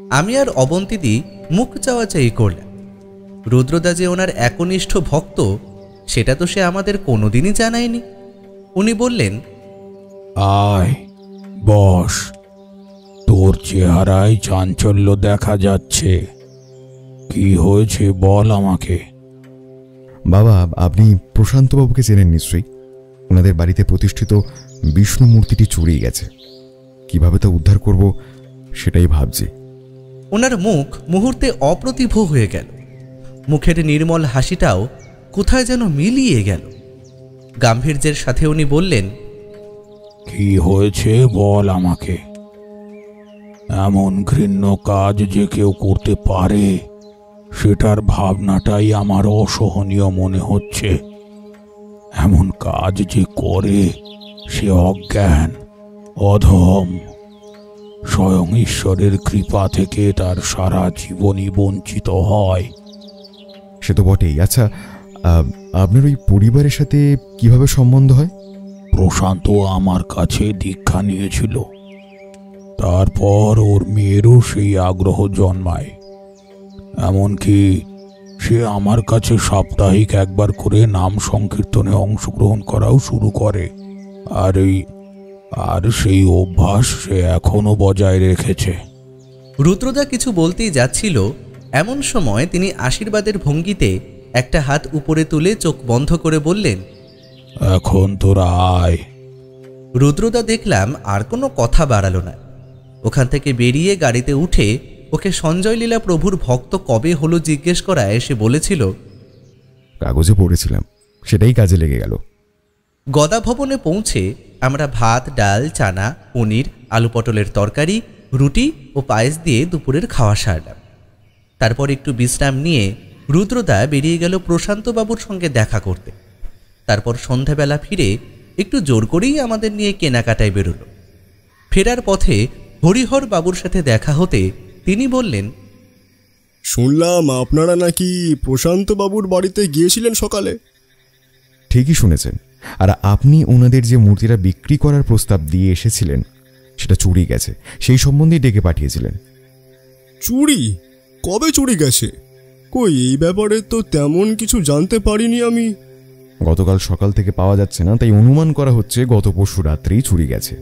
আমি আর অবন্তীদি মুখ চাওয়াচাই করলাম। রুদ্রদা যে ওনার একনিষ্ঠ ভক্ত সেটা তো সে আমাদের কোনোদিনই জানায়নি। উনি বললেন, আয় বস, তোর চেহারায় চাঞ্চল্য দেখা যাচ্ছে, কি হয়েছে বল আমাকে। বাবা, আপনি প্রশান্তবাবুকে চেনেন নিশ্চয়ই। ওনাদের বাড়িতে প্রতিষ্ঠিত বিষ্ণু মূর্তিটি চুরিয়ে গেছে। কিভাবে তা উদ্ধার করব সেটাই ভাবছি। ওনার মুখ মুহূর্তে অপ্রতিভ হয়ে গেল। মুখের নির্মল হাসিটাও কোথায় যেন মিলিয়ে গেল। গাম্ভীর্যের সাথে উনি বললেন, কি হয়েছে বল আমাকে। এমন ঘৃণ্য কাজ যে কেউ করতে পারে সেটার ভাবনাটাই আমার অসহনীয় মনে হচ্ছে। এমন কাজ যে করে সে অজ্ঞান, অধম। স্বয়ং ঈশ্বরের কৃপা থেকে তার সারা জীবনই বঞ্চিত হয়। সে তো বটেই। আচ্ছা, আপনার ওই পরিবারের সাথে কিভাবে সম্বন্ধ হয়? প্রশান্ত আমার কাছে দীক্ষা নিয়েছিল, তারপর ওর মেয়েরও সেই আগ্রহ জন্মায়। এমনকি সে আমার কাছে সাপ্তাহিক একবার করে নাম সংকীর্তনে অংশগ্রহণ করাও শুরু করে। আর সেই অভ্যাস সে এখনো বজায় রেখেছে। রুদ্রদা কিছু বলতেই যাচ্ছিল, এমন সময় তিনি আশীর্বাদের ভঙ্গিতে একটা হাত উপরে তুলে চোখ বন্ধ করে বললেন, এখন তোরা আয়। রুদ্রদা দেখলাম আর কোনো কথা বাড়ালো না। ওখান থেকে বেরিয়ে গাড়িতে উঠে ওকে সঞ্জয়লীলা প্রভুর ভক্ত কবে হলো জিজ্ঞেস করায় সে বলেছিল, কাগজে পড়েছিলাম, সেটাই কাজে লেগে গেল। গদা ভবনে পৌঁছে আমরা ভাত, ডাল, চানা, পনির, আলু পটলের তরকারি, রুটি ও পায়েস দিয়ে দুপুরের খাওয়া সারলাম। তারপর একটু বিশ্রাম নিয়ে রুদ্রদা বেরিয়ে গেল প্রশান্তবাবুর সঙ্গে দেখা করতে। তারপর সন্ধ্যাবেলা ফিরে একটু জোর করেই আমাদের নিয়ে কেনাকাটায় বেরোল। ফেরার পথে হরিহর বাবুর সাথে দেখা হতে তিনি বললেন, শুনলাম আপনারা নাকি প্রশান্ত বাবুর বাড়িতে গিয়েছিলেন সকালে। ঠিকই শুনেছেন। আর আপনি ওনাদের যে মূর্তিটা বিক্রি করার প্রস্তাব দিয়ে এসেছিলেন সেটা চুরি গেছে, সেই সম্বন্ধেই ডেকে পাঠিয়েছিলেন। চুরি? কবে চুরি গেছে? কই, এই ব্যাপারে তো তেমন কিছু জানতে পারিনি আমি। গতকাল সকাল থেকে পাওয়া যাচ্ছে না, তাই অনুমান করা হচ্ছে গত পরশু রাত্রেই চুরি গেছে।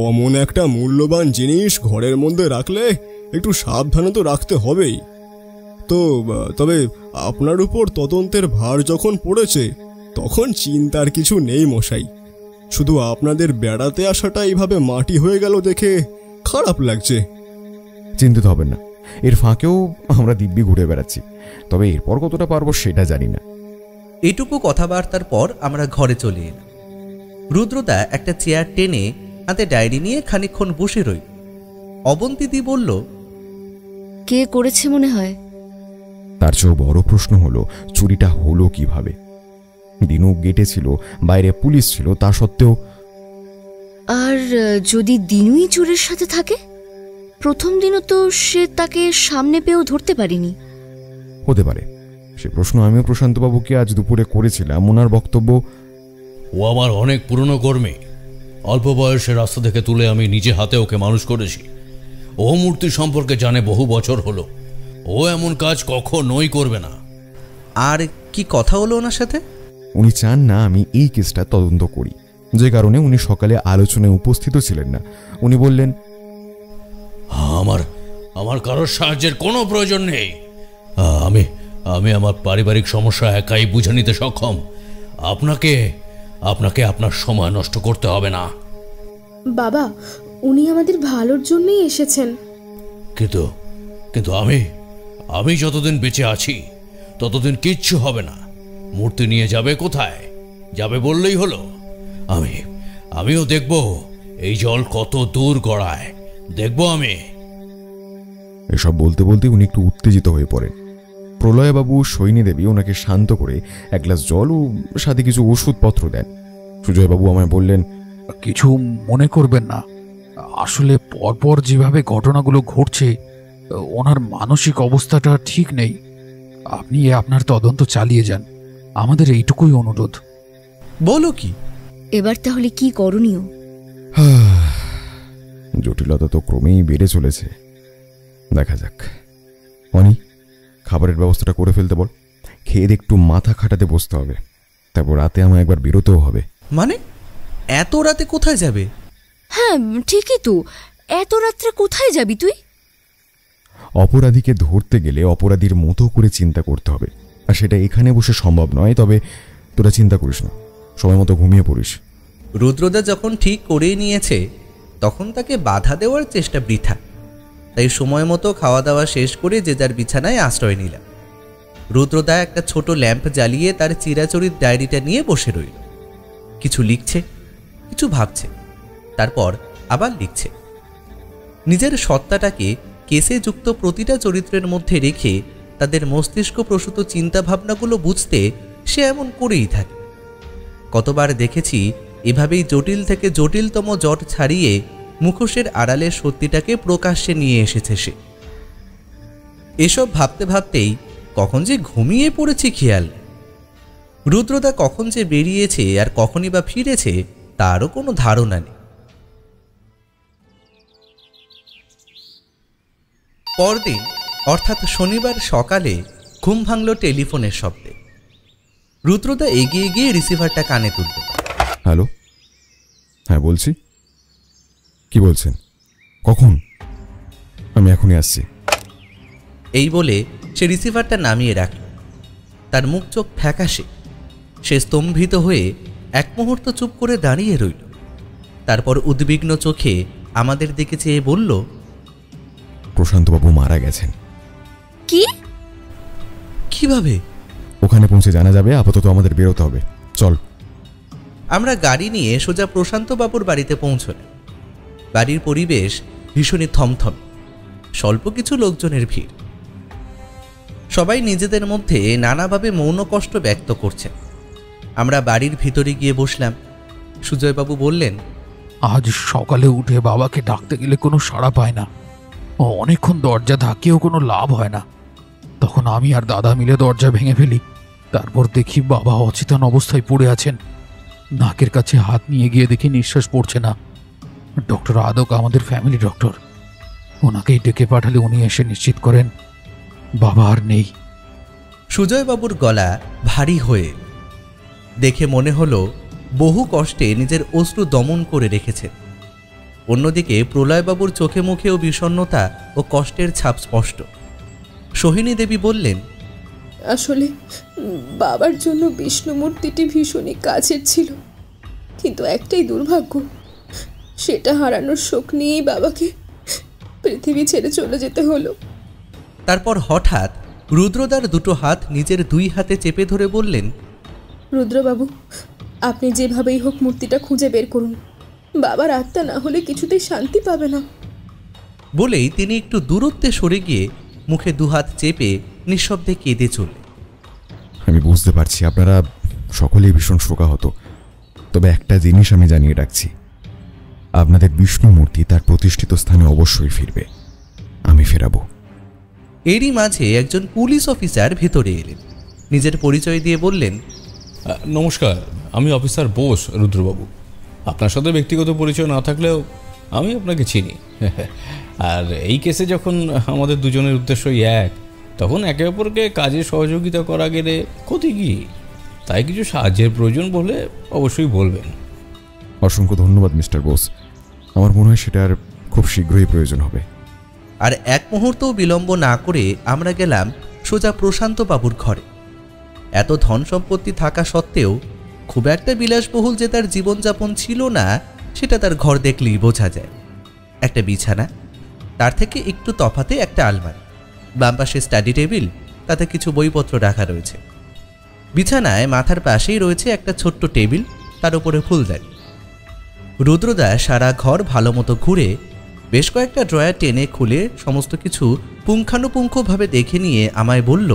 অমন একটা মূল্যবান জিনিস ঘরের মধ্যে রাখলে একটু সাবধানে তো রাখতে হবেই। তবে আপনার উপর তদন্তের ভার যখন পড়েছে তখন চিন্তার কিছু নেই মশাই। শুধু আপনাদের বেড়াতে আসাটা এইভাবে মাটি হয়ে গেল দেখে খারাপ লাগছে। চিন্তিত হবেন না, এর ফাঁকেও আমরা দিব্যি ঘুরে বেড়াচ্ছি। তবে এরপর কতটা পারবো সেটা জানি না। এটুকু কথাবার্তার পর আমরা ঘরে চলে এলাম। রুদ্রদা একটা চেয়ার টেনে হাতে ডায়েরি নিয়ে খানিকক্ষণ বসে রইল। অবন্তীদি বলল, কে করেছে মনে হয়? তার চেয়েও বড় প্রশ্ন হলো চুরিটা হলো কিভাবে। দিনু গেটে ছিল, বাইরে পুলিশ ছিল, তা সত্ত্বেও। আর যদি দিনুই চোরের সাথে থাকে? প্রথম দিনও তো সে তাকে সামনে পেয়েও ধরতে পারিনি। হতে পারে, সে প্রশ্ন আমিও প্রশান্তবাবুকে আজ দুপুরে করেছিলাম। ওনার বক্তব্য, ও আমার অনেক পুরনো কর্মী। অল্প বয়সে রাস্তা থেকে তুলে আমি নিজে হাতে ওকে মানুষ করেছি। ও মূর্তি সম্পর্কে জানে বহু বছর হলো। ও এমন কাজ কখনোই করবে না। আর কি কথা হলো ওনার সাথে? উনি চান না আমি এই কেসটা তদন্ত করি, যে কারণে উনি সকালে আলোচনায় উপস্থিত ছিলেন না। উনি বললেন, আমার কারোর সাহায্যের কোনো প্রয়োজন নেই। আমি আমার পারিবারিক সমস্যা একাই বুঝে নিতে সক্ষম। আপনাকে আপনার সময় নষ্ট করতে হবে না। বাবা, উনি আমাদের ভালোর জন্যই এসেছেন। কিন্তু আমি যতদিন বেঁচে আছি ততদিন কিচ্ছু হবে না। মূর্তি নিয়ে যাবে কোথায়? যাবে বললেই হলো। আমিও দেখব এই জল কত দূর গড়ায়। দেখব আমি। এসব বলতে বলতে উনি একটু উত্তেজিত হয়ে পড়েন। প্রলয়বাবু সৈনী দেবী ওনাকে শান্ত করে এক গ্লাস জল ও সাথে কিছু ওষুধপত্র দেন। সুজয়বাবু আমায় বললেন, কিছু মনে করবেন না, আসলে পরপর যেভাবে ঘটনাগুলো ঘটছে ওনার মানসিক অবস্থাটা ঠিক নেই। আপনি আপনার তদন্ত চালিয়ে যান, আমাদের এইটুকুই অনুরোধ। বলো কি? এবার তাহলে কি করণীয়? জটিলতা তো ক্রমেই বেড়ে চলেছে। দেখা যাক। অনি, খাবারের ব্যবস্থাটা করে ফেলতে বল। খেয়ে একটু মাথা খাটাতে বসতে হবে, তারপর রাতে আমার একবার বেরোতেও হবে। মানে এত রাতে কোথায় যাবে? হ্যাঁ ঠিকই তো, এত রাত্রে কোথায় যাবি তুই? অপরাধীকে ধরতে গেলে অপরাধীর মতো করে চিন্তা করতে হবে, আর সেটা এখানে বসে সম্ভব নয়। তবে তোরা চিন্তা করিস না, সময় মতো ঘুমিয়ে পড়িস। রুদ্রদা যখন ঠিক করেই নিয়েছে তখন তাকে বাধা দেওয়ার চেষ্টা বৃথা। তাই সময় মতো খাওয়া দাওয়া শেষ করে যে যার বিছানায় আশ্রয় নিলাম। রুদ্রদা একটা ছোট ল্যাম্প জ্বালিয়ে তার চিরাচরিত ডায়েরিটা নিয়ে বসে রইল। কিছু লিখছে, কিছু ভাবছে, তারপর আবার লিখছে। নিজের সত্তাটাকে কেসে যুক্ত প্রতিটা চরিত্রের মধ্যে রেখে তাদের মস্তিষ্ক প্রসূত চিন্তাভাবনাগুলো বুঝতে সে এমন করেই থাকে। কতবার দেখেছি এভাবেই জটিল থেকে জটিলতম জট ছাড়িয়ে মুখোশের আড়ালে সত্যিটাকে প্রকাশ্যে নিয়ে এসেছে সে। এসব ভাবতে ভাবতেই কখন যে ঘুমিয়ে পড়েছি খেয়াল। রুদ্রদা কখন যে বেরিয়েছে আর কখনই বা ফিরেছে তারও কোনো ধারণা নেই। পরদিন অর্থাৎ শনিবার সকালে ঘুম ভাঙল টেলিফোনের শব্দে। রুদ্রদা এগিয়ে গিয়ে রিসিভারটা কানে তুলল। হ্যালো, হ্যাঁ বলছি। কি বলছেন? কখন? আমি এখনই আসছি। এই বলে সে রিসিভারটা নামিয়ে রাখল। তার মুখ চোখ ফ্যাকাশে। সে স্তম্ভিত হয়ে এক মুহূর্ত চুপ করে দাঁড়িয়ে রইল। তারপর উদ্বিগ্ন চোখে আমাদের দিকে চেয়ে বলল, প্রশান্তবাবু মারা গেছেন। কি? কিভাবে? ওখানে পৌঁছে জানা যাবে, আপাতত আমাদের বেরোতে হবে, চল। আমরা গাড়ি নিয়ে সোজা প্রশান্তবাবুর বাড়িতে পৌঁছলাম। বাড়ির পরিবেশ ভীষণই থমথম, স্বল্প কিছু লোকজনের ভিড়। সবাই নিজেদের মধ্যে নানাভাবে মৌন কষ্ট ব্যক্ত করছে। আমরা বাড়ির ভিতরে গিয়ে বসলাম। সুজয়বাবু বললেন, আজ সকালে উঠে বাবাকে ডাকতে গেলে কোনো সাড়া পায় না, অনেকক্ষণ দরজা ধাকিয়েও কোনো লাভ হয় না। তখন আমি আর দাদা মিলে দরজা ভেঙে ফেলি। তারপর দেখি বাবা অচেতন অবস্থায় পড়ে আছেন। নাকের কাছে হাত নিয়ে গিয়ে দেখি নিঃশ্বাস পড়ছে না। ডক্টর আদক আমাদের ফ্যামিলি ডক্টর, ওনাকেই ডেকে পাঠালে উনি এসে নিশ্চিত করেন বাবা আর নেই। সুজয়বাবুর গলা ভারী হয়ে দেখে মনে হলো বহু কষ্টে নিজের অশ্রু দমন করে রেখেছে। অন্যদিকে প্রলয়বাবুর চোখে মুখেও বিষণ্ণতা ও কষ্টের ছাপ স্পষ্ট। সোহিনী দেবী বললেন, আসলে বাবার জন্য বিষ্ণু মূর্তিটি ভীষণই কাছের ছিল, কিন্তু একটাই দুর্ভাগ্য, সেটা হারানোর শোক নিয়েই বাবাকে পৃথিবী ছেড়ে চলে যেতে হলো। তারপর হঠাৎ রুদ্রদার দুটো হাত নিজের দুই হাতে চেপে ধরে বললেন, রুদ্রবাবু, আপনি যেভাবেই হোক মূর্তিটা খুঁজে বের করুন, বাবার আত্মা না হলে কিছুতেই শান্তি পাবে না। বলেই তিনি একটু দূরত্বে সরে গিয়ে মুখে দুহাত চেপে নিঃশব্দে কেঁদে চললেন। আমি বুঝতে পারছি আপনারা সকলেই ভীষণ শোকাহত, তবে একটা জিনিস আমি জানিয়ে রাখছি, আপনাদের বিষ্ণু মূর্তি তার প্রতিষ্ঠিত স্থানে অবশ্যই ফিরবে, আমি ফেরাবো। এরই মাঝে একজন পুলিশ অফিসার ভেতরে এলেন। নিজের পরিচয় দিয়ে বললেন, নমস্কার, আমি অফিসার বোস রুদ্রবাবু। আপনার সাথে ব্যক্তিগত পরিচয় না থাকলেও আমি আপনাকে চিনি। আর এই কেসে যখন আমাদের দুজনের উদ্দেশ্যই এক, তখন একে অপরকে কাজে সহযোগিতা করা গেলে ক্ষতি কি? তাই কিছু সাহায্যের প্রয়োজন বলে অবশ্যই বলবেন। অসংখ্য ধন্যবাদ মিস্টার বোস, আমার মনে হয় সেটার খুব শীঘ্রই প্রয়োজন হবে। আর এক মুহূর্তও বিলম্ব না করে আমরা গেলাম সোজা প্রশান্তবাবুর ঘরে। এত ধন সম্পত্তি থাকা সত্ত্বেও খুব একটা বিলাসবহুল যে তার জীবনযাপন ছিল না, সেটা তার ঘর দেখলেই বোঝা যায়। একটা বিছানা, তার থেকে একটু তফাতে একটা আলমারি, বাম পাশে স্টাডি টেবিল, তাতে কিছু বইপত্র রাখা রয়েছে। বিছানায় মাথার পাশেই রয়েছে একটা ছোট্ট টেবিল, তার উপরে ফুলদানি। রুদ্রদা সারা ঘর ভালো মতো ঘুরে বেশ কয়েকটা ড্রয়ার টেনে খুলে সমস্ত কিছু পুঙ্খানুপুঙ্খভাবে দেখে নিয়ে আমায় বলল,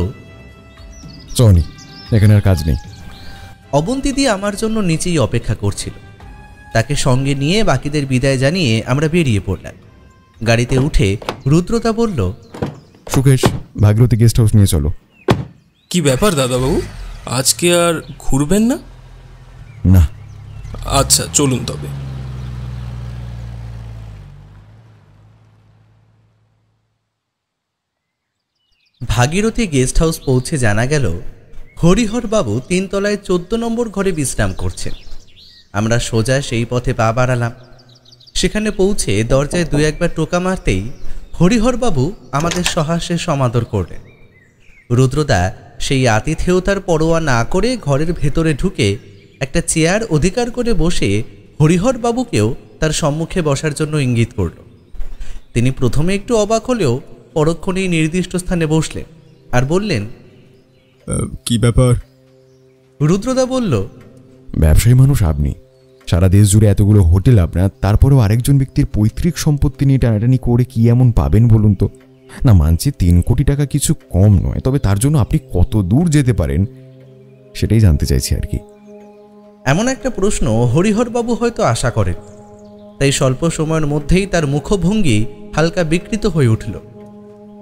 চনি, এখানে আর কাজ নেই। অবন্তিদি আমার জন্য নিচেই অপেক্ষা করছিল। তাকে সঙ্গে নিয়ে বাকিদের বিদায় জানিয়ে আমরা বেরিয়ে পড়লাম। গাড়িতে উঠে রুদ্রদা বলল, সুকেশ, ভাগীরথী গেস্ট হাউস নিয়ে চলো। কি ব্যাপার দাদাবাবু, আজকে আর ঘুরবেন না? না। আচ্ছা, চলুন তবে। ভাগীরথী গেস্ট হাউস পৌঁছে জানা গেল হরিহরবাবু 3 তলায় 14 নম্বর ঘরে বিশ্রাম করছেন। আমরা সোজা সেই পথে পা বাড়ালাম। সেখানে পৌঁছে দরজায় 2-1বার টোকা মারতেই হরিহরবাবু আমাদের সহাস্যে সমাদর করলেন। রুদ্রদা সেই আতিথেয়তার পরোয়া না করে ঘরের ভেতরে ঢুকে একটা চেয়ার অধিকার করে বসে হরিহরবাবুকেও তার সম্মুখে বসার জন্য ইঙ্গিত করল। তিনি প্রথমে একটু অবাক হলেও পরক্ষণেই নির্দিষ্ট স্থানে বসলেন আর বললেন, কি ব্যাপার? রুদ্রদা বলল, ব্যবসায়ী মানুষ আপনি, সারা দেশ জুড়ে এতগুলো হোটেল আপনার, তারপরেও আরেকজন ব্যক্তির পৈতৃক সম্পত্তি নিয়ে টানাটানি করে কি এমন পাবেন বলুন তো? না, মানছি 3 কোটি টাকা কিছু কম নয়, তবে তার জন্য আপনি কত দূর যেতে পারেন সেটাই জানতে চাইছি আর কি। এমন একটা প্রশ্ন হরিহরবাবু হয়তো আশা করেন, তাই স্বল্প সময়ের মধ্যেই তার মুখভঙ্গি হালকা বিকৃত হয়ে উঠল।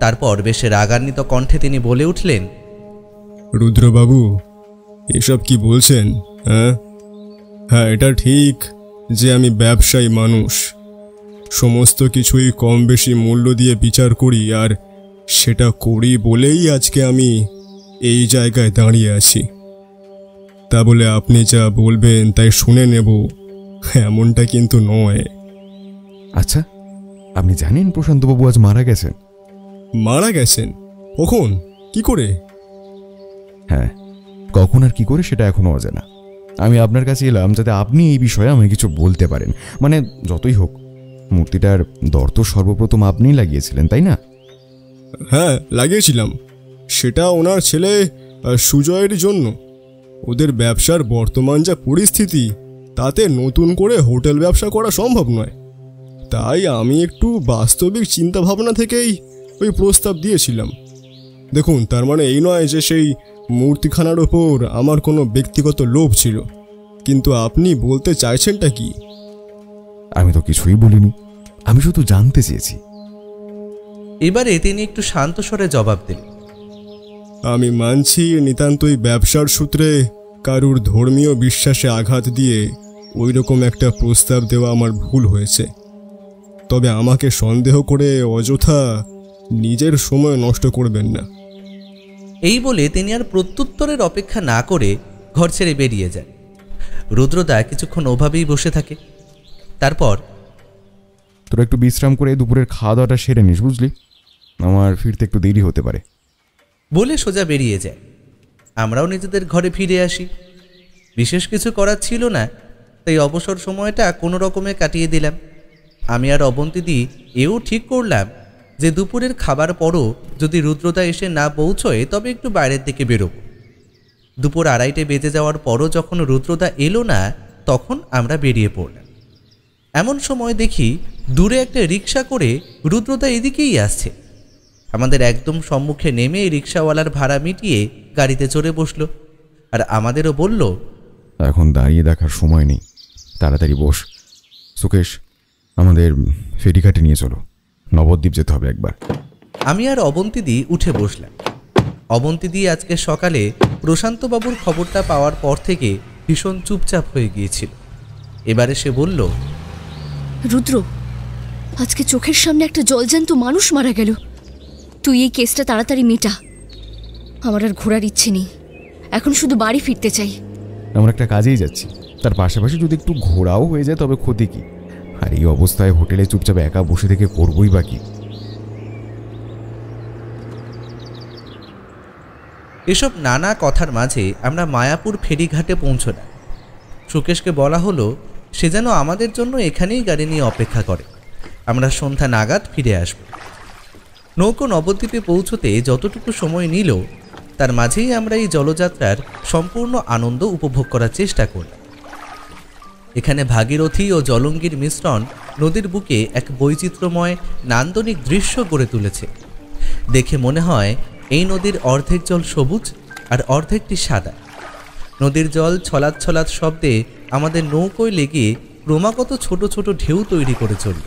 তারপর বেশ রাগান্বিত কণ্ঠে তিনি বলে উঠলেন, রুদ্রবাবু, এসব কি বলছেন? হ্যাঁ, এটা ঠিক যে আমি ব্যবসায়ী মানুষ, সমস্ত কিছুই কম বেশি মূল্য দিয়ে বিচার করি, আর সেটা করি বলেই আজকে আমি এই জায়গায় দাঁড়িয়ে আছি। তা বলে আপনি যা বলবেন তাই শুনে নেব এমনটা কিন্তু নয়। আচ্ছা, আপনি জানেন প্রশান্তবাবু আজ মারা গেছেন? মারা গেছেন? কখন, কি করে? হ্যাঁ, কখন আর কি করে সেটা এখনো অজানা। আমি আপনার কাছে এলাম যাতে আপনি এই বিষয়ে আমায় কিছু বলতে পারেন। মানে যতই হোক, মূর্তিটার দর তো সর্বপ্রথম আপনিই লাগিয়েছিলেন, তাই না? হ্যাঁ, লাগিয়েছিলাম। সেটা ওনার ছেলে সুজয়ের জন্য। ওদের ব্যবসার বর্তমান যা পরিস্থিতি, তাতে নতুন করে হোটেল ব্যবসা করা সম্ভব নয়। তাই আমি একটু বাস্তবিক চিন্তাভাবনা থেকেই ওই প্রস্তাব দিয়েছিলাম। দেখুন, তার মানে এই নয় যে সেই মূর্তিখানার ওপর আমার কোনো ব্যক্তিগত লোভ ছিল। কিন্তু আপনি বলতে চাইছেনটা কি? আমি তো কিছুই বলিনি, আমি শুধু জানতে চেয়েছি। এবারে তিনি একটু শান্ত স্বরে জবাব দিলেন, আমি মানছি নিতান্তই ব্যবসার সূত্রে কারুর ধর্মীয় বিশ্বাসে আঘাত দিয়ে ওই রকম একটা প্রস্তাব দেওয়া আমার ভুল হয়েছে। তবে আমাকে সন্দেহ করে অযথা নিজের সময় নষ্ট করবেন না। এই বলে তিনি আর প্রত্যুত্তরের অপেক্ষা না করে ঘর ছেড়ে বেরিয়ে যায়। রুদ্রদা কিছুক্ষণ ওভাবেই বসে থাকে। তারপর, তোরা একটু বিশ্রাম করে দুপুরের খাওয়া দাওয়াটা সেরে নিস, বুঝলি? আমার ফিরতে একটু দেরি হতে পারে বলে সোজা বেরিয়ে যায়। আমরাও নিজেদের ঘরে ফিরে আসি। বিশেষ কিছু করার ছিল না, তাই অবসর সময়টা কোনো রকমে কাটিয়ে দিলাম। আমি আর অবন্তিদি এও ঠিক করলাম যে দুপুরের খাবার পরও যদি রুদ্রদা এসে না পৌঁছয় তবে একটু বাইরের দিকে বেরোব। দুপুর 2:30 বেজে যাওয়ার পরও যখন রুদ্রদা এলো না, তখন আমরা বেরিয়ে পড়লাম। এমন সময় দেখি দূরে একটা রিক্সা করে রুদ্রদা এদিকেই আসছে। আমাদের একদম সম্মুখে নেমে রিক্সাওয়ালার ভাড়া মিটিয়ে গাড়িতে চড়ে বসলো, আর আমাদেরও বলল, এখন দাঁড়িয়ে দেখার সময় নেই, তাড়াতাড়ি বস। সুকেশ, আমাদের ফেরিঘাটে নিয়ে চলো, নবদ্বীপ যেতে হবে একবার। আমি আর অবন্তিদি উঠে বসলাম। অবন্তিদি আজকে সকালে প্রশান্তবাবুর খবরটা পাওয়ার পর থেকে ভীষণ চুপচাপ হয়ে গিয়েছিল। এবারে সে বলল, রুদ্র, আজকে চোখের সামনে একটা জলজ্যান্ত মানুষ মারা গেল। তুই এই কেসটা তাড়াতাড়ি মেটা। আমার আর ঘোরার ইচ্ছে নেই, এখন শুধু বাড়ি ফিরতে চাই। আমরা একটা কাজেই যাচ্ছি, তার পাশাপাশি যদি একটু ঘোরাও হয়ে যায় তবে ক্ষতি কি? আর এই অবস্থায় হোটেলে চুপচাপ একা বসে থেকে করবই বা কি? এসব নানা কথার মাঝে আমরা মায়াপুর ফেরিঘাটে পৌঁছলাম। সুকেশকে বলা হলো সে যেন আমাদের জন্য এখানেই গাড়ি নিয়ে অপেক্ষা করে, আমরা সন্ধ্যা নাগাদ ফিরে আসব। নৌকো নবদ্বীপে পৌঁছতে যতটুকু সময় নিল তার মাঝেই আমরা এই জলযাত্রার সম্পূর্ণ আনন্দ উপভোগ করার চেষ্টা করলাম। এখানে ভাগীরথী ও জলঙ্গির মিশ্রণ নদীর বুকে এক বৈচিত্র্যময় নান্দনিক দৃশ্য গড়ে তুলেছে। দেখে মনে হয় এই নদীর অর্ধেক জল সবুজ আর অর্ধেকটি সাদা। নদীর জল ছলাৎ ছলাৎ শব্দে আমাদের নৌকোয় লেগে ক্রমাগত ছোট ছোট ঢেউ তৈরি করে চলল।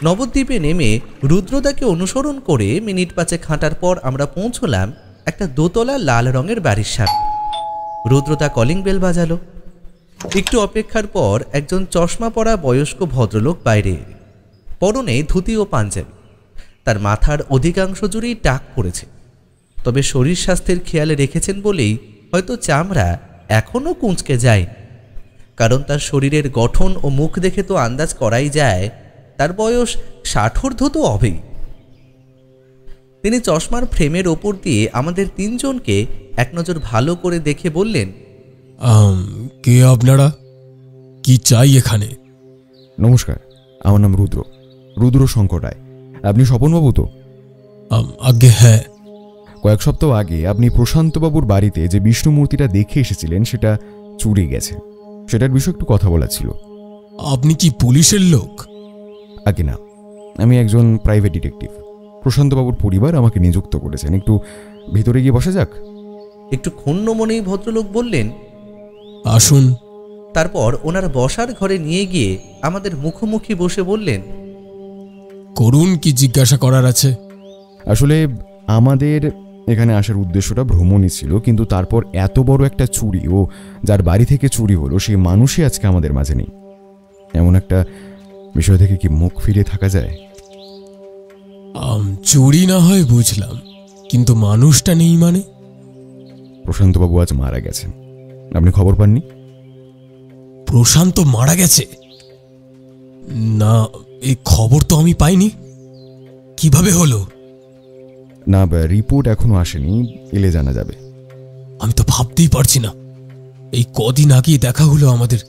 নবদ্বীপে নেমে রুদ্রদাকে অনুসরণ করে মিনিট 5 হাঁটার পর আমরা পৌঁছলাম একটা দোতলা লাল রঙের বাড়ির সামনে। রুদ্রদা কলিং বেল বাজালো। একটু অপেক্ষার পর একজন চশমা পরা বয়স্ক ভদ্রলোক বাইরে এলেন। পরনে ধুতি ও পাঞ্জাবি। তার মাথার অধিকাংশ জুড়েই টাক পড়েছে, তবে শরীর স্বাস্থ্যের খেয়ালে রেখেছেন বলেই হয়তো চামড়া এখনও কুঁচকে যায়, কারণ তার শরীরের গঠন ও মুখ দেখে তো আন্দাজ করাই যায় তার বয়স 60 তো হবেই। তিনি চশমার ফ্রেমের ওপর দিয়ে আমাদের 3 জনকে এক নজর ভালো করে দেখে বললেন, কে আপনারা? কি চাই এখানে? নমস্কার, আমার নাম রুদ্র শঙ্কর রায়। আপনি স্বপনবাবু তো? আগে হ্যাঁ। কয়েক সপ্তাহ আগে আপনি প্রশান্তবাবুর বাড়িতে যে বিষ্ণু মূর্তিটা দেখে এসেছিলেন সেটা চুরি গেছে, সেটার বিষয়ে একটু কথা বলা ছিল। আপনি কি পুলিশের লোক? আগে না, আমি একজন প্রাইভেট ডিটেকটিভ। প্রশান্তবাবুর পরিবার আমাকে নিযুক্ত করেছেন। একটু ভিতরে গিয়ে বসা যাক? একটু ক্ষুণ্ণ মনেই ভদ্রলোক বললেন, আসুন। তারপর ওনার বসার ঘরে নিয়ে গিয়ে আমাদের মুখোমুখি বসে বললেন, করুন, কি জিজ্ঞাসা করার আছে? আসলে আমাদের এখানে আসার উদ্দেশ্যটা ভ্রমণই ছিল, কিন্তু তারপর এত বড় একটা চুরি ও যার বাড়ি থেকে চুরি হলো সেই মানুষই আজকে আমাদের মাঝে নেই। এমন একটা বিষয় থেকে কি মুখ ফিরিয়ে থাকা যায়? চুরি না হয় বুঝলাম, কিন্তু মানুষটা নেই মানে? প্রশান্তবাবু আজ মারা গেছেন। আপনি খবর পাননি? প্রশান্ত মারা গেছে? না, এই খবর তো আমি পাইনি। কিভাবে হলো? না, রিপোর্ট এখনো আসেনি, এলে জানা যাবে। আমি তো ভাবতেই পারছি না, এই কদিন আগেই দেখা হলো আমাদের,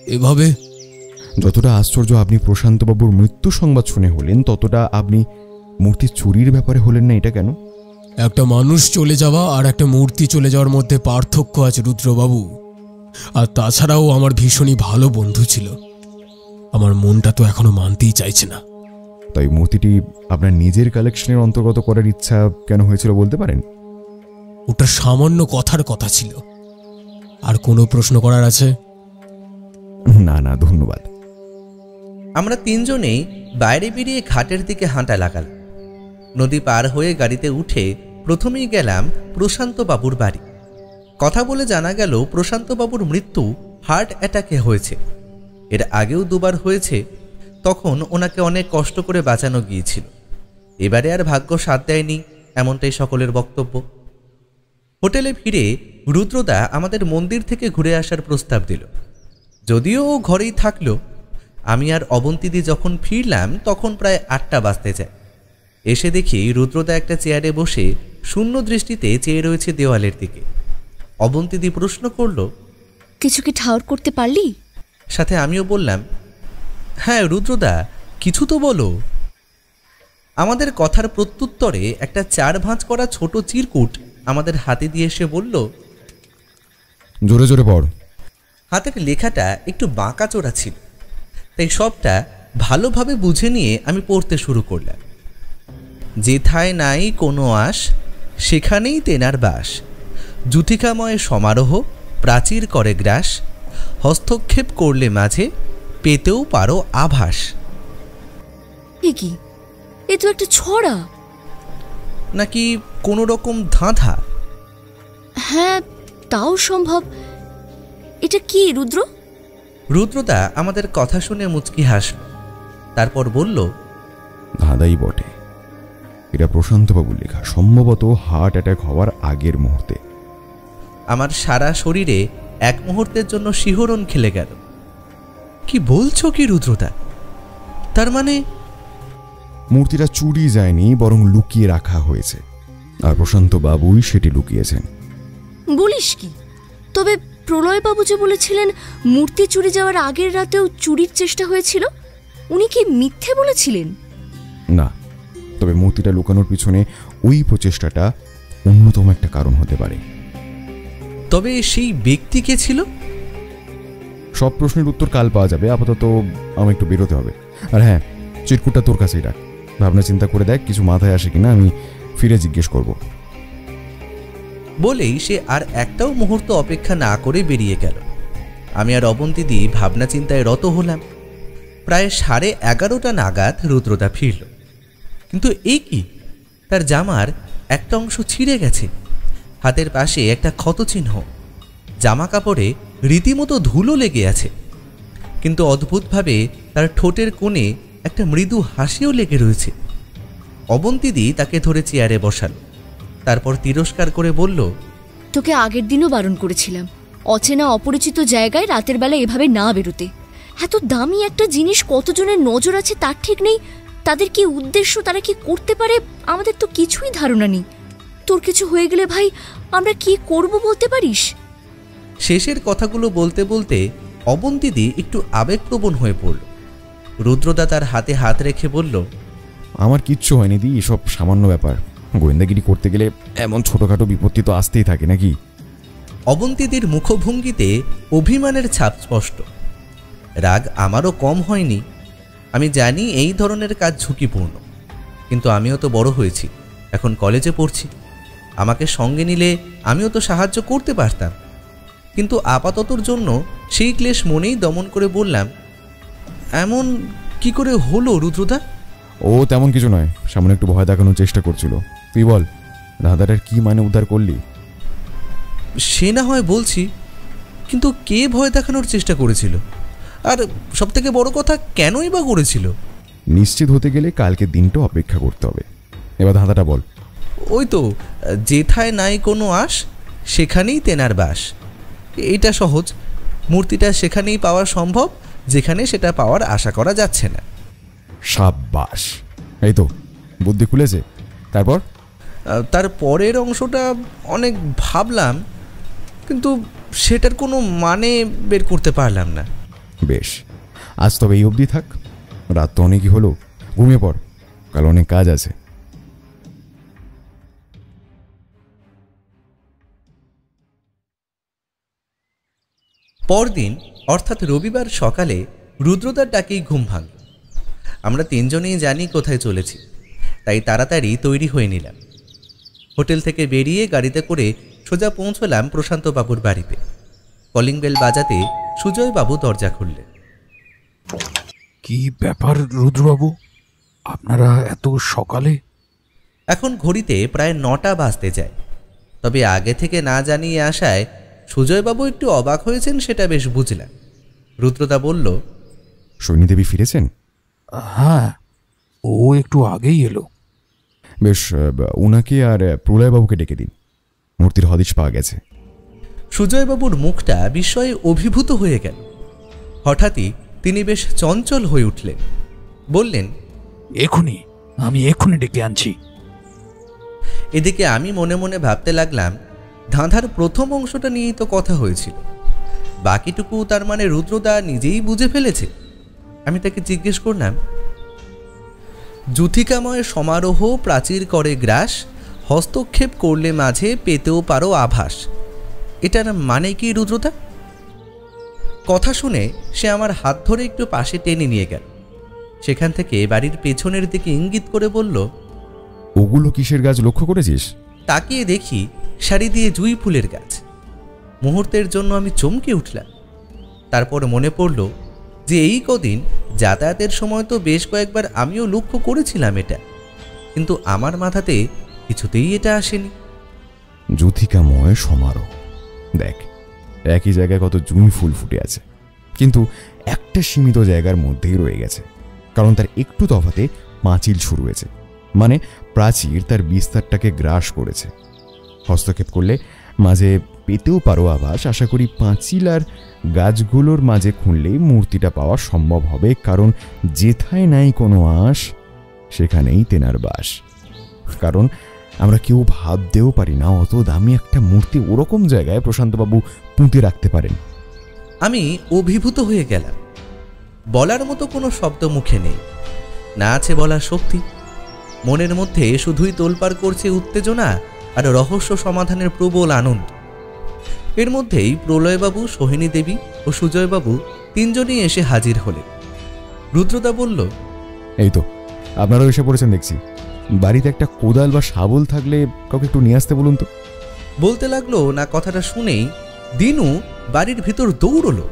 এভাবে। যতটা আশ্চর্য আপনি প্রশান্তবাবুর মৃত্যু সংবাদ শুনে হলেন, ততটা আপনি মূর্তি চুরির ব্যাপারে হলেন না। এটা কেন? একটা মানুষ চলে যাওয়া আর একটা মূর্তি চলে যাওয়ার মধ্যে পার্থক্য আছে রুদ্রবাবু। আর তাছাড়াও আমার ভীষণই ভালো বন্ধু ছিল। আমার মনটা তো এখনো মানতেই চাইছে না। তাই মূর্তিটি আপনার নিজের কালেকশনের অন্তর্গত করার ইচ্ছা কেন হয়েছিল বলতে পারেন? ওটা সামান্য কথার কথা ছিল। আর কোনো প্রশ্ন করার আছে? না না, ধন্যবাদ। আমরা 3 জনেই বাইরে বেরিয়ে ঘাটের দিকে হাঁটা লাগালাম। নদী পার হয়ে গাড়িতে উঠে প্রথমেই গেলাম প্রশান্তবাবুর বাড়ি। কথা বলে জানা গেল প্রশান্তবাবুর মৃত্যু হার্ট অ্যাটাকে হয়েছে। এর আগেও 2 বার হয়েছে। তখন ওনাকে অনেক কষ্ট করে বাঁচানো গিয়েছিল। এবারে আর ভাগ্য সাথ দেয়নি, এমনটাই সকলের বক্তব্য। হোটেলে ফিরে রুদ্রদা আমাদের মন্দির থেকে ঘুরে আসার প্রস্তাব দিল। যদিও ও ঘরেই থাকলো। আমি আর অবন্তীদি যখন ফিরলাম তখন প্রায় 8টা বাজতে যায়। এসে দেখি রুদ্রদা একটা চেয়ারে বসে শূন্য দৃষ্টিতে চেয়ে রয়েছে দেওয়ালের দিকে। অবন্তীদি প্রশ্ন করল, কিছু কি ঠাউর করতে পারলি? সাথে আমিও বললাম, হ্যাঁ রুদ্রদা, কিছু তো বলো। আমাদের কথার প্রত্যুত্তরে একটা 4 ভাঁজ করা ছোট চিরকুট আমাদের হাতে দিয়ে এসে বলল, জোরে জোরে পড়। হাতের লেখাটা একটু বাঁকাচোরা ছিল, তাই সবটা ভালোভাবে বুঝে নিয়ে আমি পড়তে শুরু করলাম। যেথায় নাই কোনো আশ, সেখানেই তেনার বাস। জুথিকাময় সমারোহ প্রাচীর করে গ্রাস। হস্তক্ষেপ করলে মাঝে পেতেও পারো আভাস। এ কি? এ তো একটা ছড়া। নাকি কোনো রকম ধাঁধা? হ্যাঁ, তাও সম্ভব। এটা কি রুদ্র? রুদ্রদা আমাদের কথা শুনে মুচকি হাসল, তারপর বলল, ধাঁধাই বটে। এটা প্রশান্তবাবুর লেখা, সম্ভবত হার্ট অ্যাটাক হওয়ার আগের মুহূর্তে। আমার সারা শরীরে এক মুহূর্তের জন্য শিহরণ খেলে গেল। কি বলছো কি রুদ্রদা? তার মানে মূর্তিটা চুরি যায়নি, বরং লুকিয়ে রাখা হয়েছে, আর প্রশান্তবাবুই সেটি লুকিয়েছেন। বলিস কি? তবে প্রলয়বাবু যে বলেছিলেন মূর্তি চুরি যাওয়ার আগের রাতেও চুরির চেষ্টা হয়েছিল, উনি কি মিথ্যে বলেছিলেন? না, তবে মূর্তিটা লুকানোর পিছনে ওই প্রচেষ্টাটা অন্যতম একটা কারণ হতে পারে। তবে সেই ব্যক্তি কে ছিল? সব প্রশ্নের উত্তর কাল পাওয়া যাবে, আপাতত আমার একটু বেরোতে হবে। আর হ্যাঁ, চিরকুটটা তোর কাছেই রাখ, ভাবনা চিন্তা করে দেখ কিছু মাথায় আসে কিনা, আমি ফিরে জিজ্ঞেস করব। বলেই সে আর একটাও মুহূর্ত অপেক্ষা না করে বেরিয়ে গেল। আমি আর অবন্তীদি ভাবনা চিন্তায় রত হলাম। প্রায় 11:30 নাগাদ রুদ্রদা ফিরল। কিন্তু এই কি, তার জামার একটা অংশ ছিঁড়ে গেছে, হাতের পাশে একটা ক্ষতচিহ্ন, জামা কাপড়ে রীতিমতো ধুলো লেগে আছে। কিন্তু অদ্ভুতভাবে তার ঠোঁটের কোণে একটা মৃদু হাসিও লেগে রয়েছে। অবন্তীদি তাকে ধরে চেয়ারে বসালো, তারপর তিরস্কার করে বলল, তোকে আগের দিনও বারণ করেছিলাম অচেনা অপরিচিত জায়গায় রাতের বেলা এভাবে না বেরোতে। এত দামি একটা জিনিস কতজনের নজর আছে তার ঠিক নেই, তাদের কি উদ্দেশ্য, তারা কি করতে পারে, আমাদের তো কিছুই ধারণা নেই। তোর কিছু হয়ে গেলে ভাই আমরা কি করব বলতে পারিস? শেষের কথাগুলো বলতে বলতে অবন্তীদি একটু আবেগপ্রবণ হয়ে পড়ল। রুদ্রদা তার হাতে হাত রেখে বলল, আমার কিচ্ছু হয়নি দি, এসব সামান্য ব্যাপার। গোয়েন্দাগিরি করতে গেলে এমন ছোটখাটো বিপত্তি তো আসতেই থাকে নাকি। অবন্তীদির মুখভঙ্গিতে অভিমানের ছাপ স্পষ্ট। রাগ আমারও কম হয়নি। আমি জানি এই ধরনের কাজ ঝুঁকিপূর্ণ, কিন্তু আমিও তো বড় হয়েছি, এখন কলেজে পড়ছি। আমাকে সঙ্গে নিলে আমিও তো সাহায্য করতে পারতাম। কিন্তু আপাততর জন্য সেই ক্লেশ মনেই দমন করে বললাম, এমন কি করে হলো রুদ্রদা? ও তেমন কিছু নয়, সামনে একটু ভয় দেখানোর চেষ্টা করছিল। তুই বল, দাদাটার কি মানে উদ্ধার করলি? সে না হয় বলছি, কিন্তু কে ভয় দেখানোর চেষ্টা করেছিল, আর সবথেকে বড় কথা কেনই বা করেছিল? নিশ্চিত হতে গেলে কালকে দিনটা অপেক্ষা করতে হবে। এবার ধাঁধাটা বল। ওই তো, যেথায় নাই কোনো আশ সেখানেই তেনার বাস। এইটা সহজ, মূর্তিটা সেখানেই পাওয়া সম্ভব যেখানে সেটা পাওয়ার আশা করা যাচ্ছে না। সাব্বাস, এই তো বুদ্ধি খুলেছে। তারপর? তার পরের অংশটা অনেক ভাবলাম, কিন্তু সেটার কোনো মানে বের করতে পারলাম না। বেশ, আজ তবে এই অবধি থাক, রাত তো অনেকই হলো, ঘুমিয়ে পড়, কাল অনেক কাজ আছে। পরদিন অর্থাৎ রবিবার সকালে রুদ্রদার ডাকেই ঘুম ভাঙল। আমরা তিনজনেই জানি কোথায় চলেছি, তাই তাড়াতাড়ি তৈরি হয়ে নিলাম। হোটেল থেকে বেরিয়ে গাড়িতে করে সোজা পৌঁছলাম প্রশান্তবাবুর বাড়িতে। কলিং বেল বাজাতে সুজয়বাবু দরজা খুললেন। কি ব্যাপার রুদ্রবাবু, আপনারা এত সকালে? এখন ঘড়িতে প্রায় 9টা বাজতে যায়, তবে আগে থেকে না জানিয়ে আসায় সুজয়বাবু একটু অবাক হয়েছেন, সেটা বেশ বুঝলাম। রুদ্রদা বলল, সৈনীদেবী ফিরেছেন? হ্যাঁ, ও একটু আগেই এলো। বেশ, ওনাকে আর প্রলয়বাবুকে ডেকে দিন, মূর্তির হদিশ পাওয়া গেছে। সুজয়বাবুর মুখটা বিস্ময়ে অভিভূত হয়ে গেল। হঠাৎই তিনি বেশ চঞ্চল হয়ে উঠলেন, বললেন, আমি এক্ষুনি ডেকে আনছি। এদিকে আমি মনে মনে ভাবতে লাগলাম, ধাঁধার প্রথম অংশটা নিয়েই তো কথা হয়েছিল, বাকিটুকু তার মানে রুদ্রদা নিজেই বুঝে ফেলেছে। আমি তাকে জিজ্ঞেস করলাম, যুথিকাময় সমারোহ প্রাচীর করে গ্রাস, হস্তক্ষেপ করলে মাঝে পেতেও পারো আভাস, এটার মানে কি রুদ্রদা? কথা শুনে সে আমার হাত ধরে একটু পাশে টেনে নিয়ে গেল। সেখান থেকে বাড়ির পেছনের দিকে ইঙ্গিত করে বলল, ওগুলো কিসের গাছ লক্ষ্য করেছিস? তাকিয়ে দেখি সারি দিয়ে জুঁই ফুলের গাছ। মুহূর্তের জন্য আমি চমকে উঠলাম। তারপর মনে পড়ল যে এই কদিন যাতায়াতের সময় তো বেশ কয়েকবার আমিও লক্ষ্য করেছিলাম এটা, কিন্তু আমার মাথাতে কিছুতেই এটা আসেনি। যুথিকাময় সমারোহ, দেখ একই জায়গায় কত জুঁই ফুল ফুটে আছে, কিন্তু একটা সীমিত জায়গার মধ্যেই রয়ে গেছে, কারণ তার একটু তফাতে পাঁচিল শুরু হয়েছে, মানে প্রাচীর তার বিস্তারটাকে গ্রাস করেছে। হস্তক্ষেপ করলে মাঝে পেতেও পারো আভাস, আশা করি পাঁচিল আর গাছগুলোর মাঝে খুঁড়লেই মূর্তিটা পাওয়া সম্ভব হবে, কারণ যেথায় নাই কোনো আশ সেখানেই তেনার বাস। কারণ আমরা কেউ ভাবতেও পারি না অত দামি একটা মূর্তি ওরকম জায়গায় প্রশান্তবাবু পুঁতে রাখতে পারেন। আমি অভিভূত হয়ে গেলাম। বলার মতো কোনো শব্দ মুখে নেই, না আছে বলার শক্তি। মনের মধ্যে শুধুই তোলপাড় করছে উত্তেজনা আর রহস্য সমাধানের প্রবল আনন্দ। এর মধ্যেই প্রলয়বাবু, সোহিনী দেবী ও সুজয়বাবু তিনজনই এসে হাজির হলেন। রুদ্রদা বলল, এই তো আপনারাও এসে পড়েছেন দেখছি। বাড়িতে একটা কোদাল বা শাবল থাকলে কাউকে একটু নিয়ে আসতে বলুন তো। বলতে লাগলো না কথাটা শুনেই দিনু বাড়ির ভিতর দৌড়লো,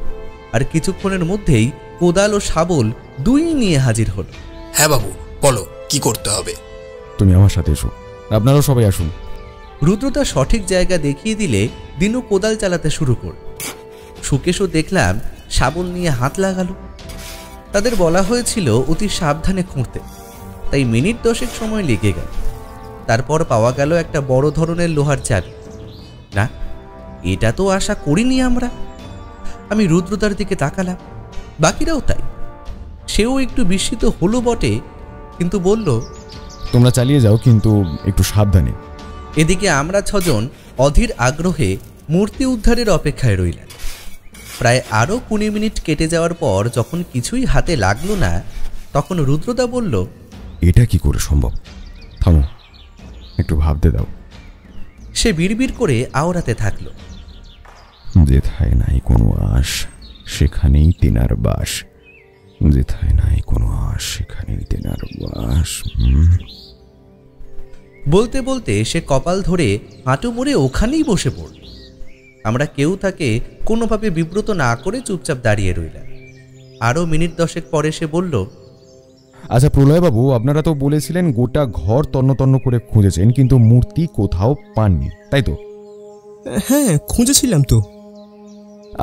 আর কিছুক্ষণের মধ্যেই কোদাল ও শাবল দুই নিয়ে হাজির হলো। হ্যাঁ বাবু, বলো কি করতে হবে। তুমি আমার সাথে এসো, আপনারাও সবাই আসুন। রুদ্রদা সঠিক জায়গা দেখিয়ে দিলে দিনু কোদাল চালাতে শুরু করল। সুকেশও দেখলাম শাবল নিয়ে হাত লাগালো। তাদের বলা হয়েছিল অতি সাবধানে খুঁড়তে, তাই মিনিট 10 সময় লেগে গেল। তারপর পাওয়া গেল একটা বড় ধরনের লোহার চাবি। না, এটা তো আশা করিনি আমরা। আমি রুদ্রদার দিকে তাকালাম, বাকিরাও তাই। সেও একটু বিস্মিত হলো বটে, কিন্তু বলল, তোমরা চালিয়ে যাও, কিন্তু একটু সাবধানে। এদিকে আমরা 6 জন অধীর আগ্রহে মূর্তি উদ্ধারের অপেক্ষায় রইলাম। প্রায় আরও 20 মিনিট কেটে যাওয়ার পর যখন কিছুই হাতে লাগলো না, তখন রুদ্রদা বলল, এটা কি করে সম্ভব? থামো, একটু ভাবতে দাও। সে বিড়বিড় করে আওড়াতে থাকলো, যেথায় নাই কোনো আশ সেখানেই তেনার বাস, যেথায় নাই কোনো আশ সেখানেই তেনার বাস। বলতে বলতে সে কপাল ধরে হাঁটু মুড়ে ওখানেই বসে পড়ল। আমরা কেউ তাকে কোনোভাবে বিব্রত না করে চুপচাপ দাঁড়িয়ে রইলাম। আরও মিনিট 10 পরে সে বলল, আচ্ছা প্রলয়বাবু, আপনারা তো বলেছিলেন গোটা ঘর তন্ন তন্ন করে খুঁজেছেন, কিন্তু মূর্তি কোথাও পাননি, তাই তো? হ্যাঁ, খুঁজেছিলাম তো।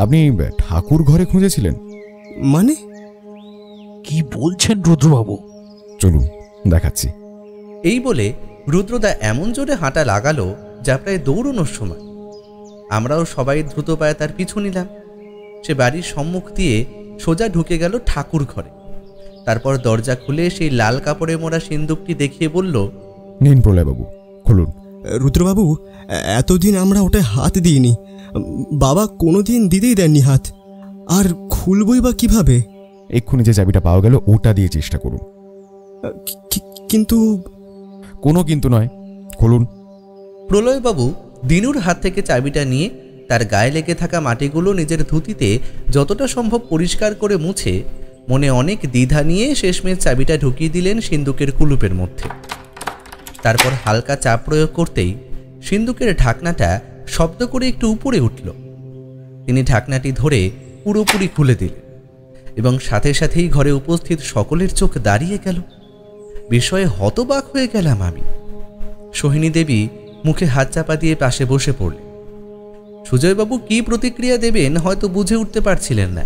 আপনি ঠাকুর ঘরে খুঁজেছিলেন? মানে কি বলছেন রুদ্রবাবু? চলুন দেখাচ্ছি। এই বলে রুদ্রদা এমন জোরে হাঁটা লাগালো যা প্রায় দৌড়ানোর সময়। আমরাও সবাই দ্রুত পায়ে তার পিছু নিলাম। সে বাড়ির সম্মুখ দিয়ে সোজা ঢুকে গেল ঠাকুর ঘরে। তারপর দরজা খুলে সেই লাল কাপড়ে মোড়া সিন্দুকটি দেখিয়ে বলল, নিন প্রলয়বাবু, খুলুন। রুদ্রবাবু, এতদিন আমরা ওটা হাত দিইনি। বাবা কোনোদিন দিতেই দেননি হাত, আর খুলবই বা কিভাবে? এক্ষুনি যে চাবিটা পাওয়া গেল ওটা দিয়ে চেষ্টা করুন। কিন্তু কোনো কিন্তু নয়, খুলুন। প্রলয়বাবু দিনুর হাত থেকে চাবিটা নিয়ে তার গায়ে লেগে থাকা মাটিগুলো নিজের ধুতিতে যতটা সম্ভব পরিষ্কার করে মুছে মনে অনেক দ্বিধা নিয়ে শেষমেশ চাবিটা ঢুকিয়ে দিলেন সিন্দুকের কুলুপের মধ্যে। তারপর হালকা চাপ প্রয়োগ করতেই সিন্দুকের ঢাকনাটা শব্দ করে একটু উপরে উঠল। তিনি ঢাকনাটি ধরে পুরোপুরি খুলে দিলেন এবং সাথে সাথেই ঘরে উপস্থিত সকলের চোখ দাঁড়িয়ে গেল। বিষয়ে হতবাক হয়ে গেলাম আমি। সোহিনী দেবী মুখে হাত চাপা দিয়ে পাশে বসে পড়লেন। সুজয়বাবু কি প্রতিক্রিয়া দেবেন হয়তো বুঝে উঠতে পারছিলেন না,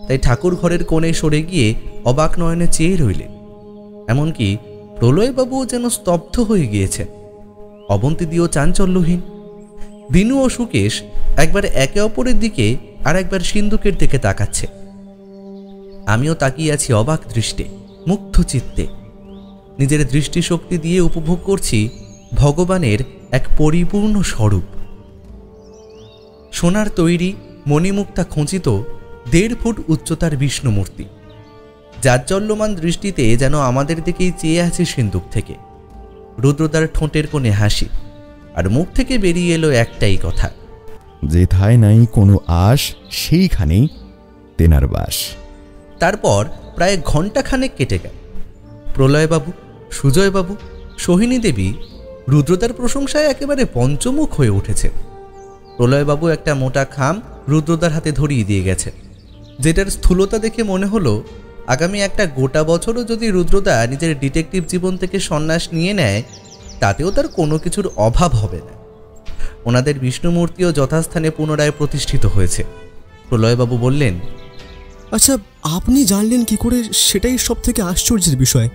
তাই ঠাকুর ঘরের কোণে সরে গিয়ে অবাক নয়নে চেয়ে রইলেন। এমনকি প্রলয়বাবুও যেন স্তব্ধ হয়ে গিয়েছেন, অবন্তীদিও চাঞ্চল্যহীন। দিনু ও সুকেশ একবার একে অপরের দিকে আর একবার সিন্দুকের দিকে তাকাচ্ছে। আমিও তাকিয়ে আছি অবাক দৃষ্টে, মুগ্ধ চিত্তে। নিজের দৃষ্টিশক্তি দিয়ে উপভোগ করছি ভগবানের এক পরিপূর্ণ স্বরূপ। সোনার তৈরি মণিমুক্তা খচিত 1.5 ফুট উচ্চতার বিষ্ণুমূর্তি, জাজ্জল্যমান দৃষ্টিতে যেন আমাদের দিকেই চেয়ে আছে সিন্দুক থেকে। রুদ্রদার ঠোঁটের কোণে হাসি, আর মুখ থেকে বেরিয়ে এলো একটাই কথা, যেথায় নাই কোনো আশ সেইখানেই তেনার বাস। তারপর প্রায় ঘণ্টাখানেক কেটে গেল। প্রলয়বাবু, সুজয়বাবু, সোহিনী দেবী রুদ্রদার প্রশংসায় একেবারে পঞ্চমুখ হয়ে উঠেছে। প্রলয়বাবু একটা মোটা খাম রুদ্রদার হাতে ধরিয়ে দিয়ে গেছে, যেটার স্থূলতা দেখে মনে হলো আগামী একটা গোটা বছরও যদি রুদ্রদা নিজের ডিটেকটিভ জীবন থেকে সন্ন্যাস নিয়ে নেয় তাতেও তার কোনো কিছুর অভাব হবে না। ওনাদের বিষ্ণুমূর্তিও যথাস্থানে পুনরায় প্রতিষ্ঠিত হয়েছে। প্রলয়বাবু বললেন, আচ্ছা, আপনি জানলেন কি করে সেটাই সব থেকে আশ্চর্যের বিষয়।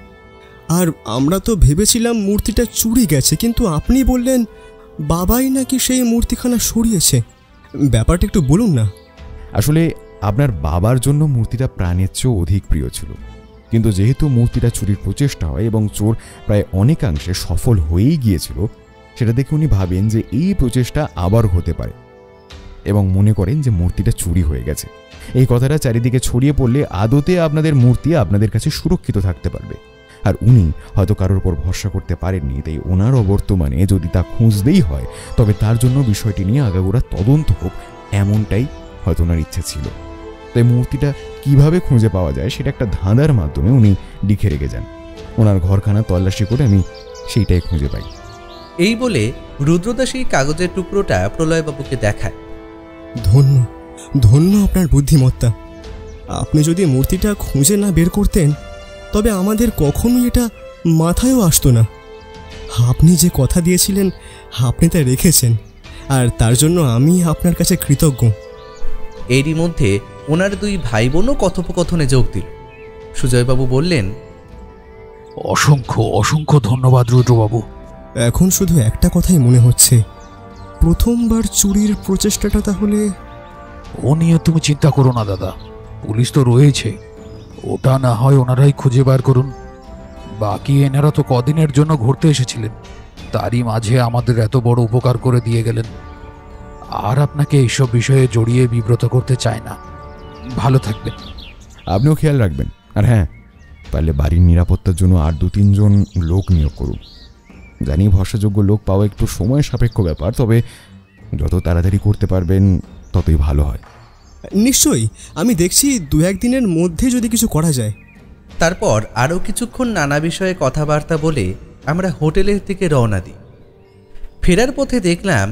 আর আমরা তো ভেবেছিলাম মূর্তিটা চুরি গেছে, কিন্তু আপনি বললেন বাবাই নাকি সেই মূর্তিখানা সরিয়েছে। ব্যাপারটা একটু বলুন না। আসলে আপনার বাবার জন্য মূর্তিটা প্রাণের চেয়েও অধিক প্রিয় ছিল, কিন্তু যেহেতু মূর্তিটা চুরির প্রচেষ্টা হয় এবং চোর প্রায় অনেকাংশে সফল হয়েই গিয়েছিল, সেটা দেখে উনি ভাবেন যে এই প্রচেষ্টা আবার হতে পারে এবং মনে করেন যে মূর্তিটা চুরি হয়ে গেছে। এই কথাটা চারিদিকে ছড়িয়ে পড়লে আদতে আপনাদের মূর্তি আপনাদের কাছে সুরক্ষিত থাকতে পারবে, আর উনি হয়তো কারোর উপর ভরসা করতে পারেননি, তাই ওনার অবর্তমানে যদি তা খুঁজতেই হয় তবে তার জন্য বিষয়টি নিয়ে আগাগোড়া তদন্ত হোক, এমনটাই হয়তো ওনার ইচ্ছে ছিল। তাই মূর্তিটা কিভাবে খুঁজে পাওয়া যায় সেটা একটা ধাঁধার মাধ্যমে উনি লিখে রেখে যান। ওনার ঘরখানা তল্লাশি করে আমি সেইটাই খুঁজে পাই। এই বলে রুদ্রদা সেই কাগজের টুকরোটা প্রলয়বাবুকে দেখায়। ধন্য ধন্য আপনার বুদ্ধিমত্তা। আপনি যদি মূর্তিটা খুঁজে না বের করতেন তবে আমাদের কখনোই এটা মাথায়ও আসতো না। আপনি যে কথা দিয়েছিলেন আপনি তা রেখেছেন, আর তার জন্য আমি আপনার কাছে কৃতজ্ঞ। এরই মধ্যে ওনার দুই ভাই বোনও কথোপকথনে যোগ দিল। সুজয়বাবু বললেন, অসংখ্য অসংখ্য ধন্যবাদ রুদ্রবাবু। এখন শুধু একটা কথাই মনে হচ্ছে, প্রথমবার চুরির প্রচেষ্টাটা তাহলে... ও নিয়ে তুমি চিন্তা করো না দাদা, পুলিশ তো রয়েছে, ওটা না হয় ওনারাই খুঁজে বার করুন। বাকি এনারা তো কদিনের জন্য ঘুরতে এসেছিলেন, তারই মাঝে আমাদের এত বড় উপকার করে দিয়ে গেলেন। আর আপনাকে এইসব বিষয়ে জড়িয়ে বিব্রত করতে চাই না। ভালো থাকবেন। আপনিও খেয়াল রাখবেন। আর হ্যাঁ, পারলে বাড়ির নিরাপত্তার জন্য আর 2-3 জন লোক নিয়োগ করুন। জানি ভরসাযোগ্য লোক পাওয়া একটু সময় সাপেক্ষ ব্যাপার, তবে যত তাড়াতাড়ি করতে পারবেন ততই ভালো হয়। নিশ্চয়ই, আমি দেখছি 2-1 দিনের মধ্যে যদি কিছু করা যায়। তারপর আরও কিছুক্ষণ নানা বিষয়ে কথাবার্তা বলে আমরা হোটেলের দিকে রওনা দিই। ফেরার পথে দেখলাম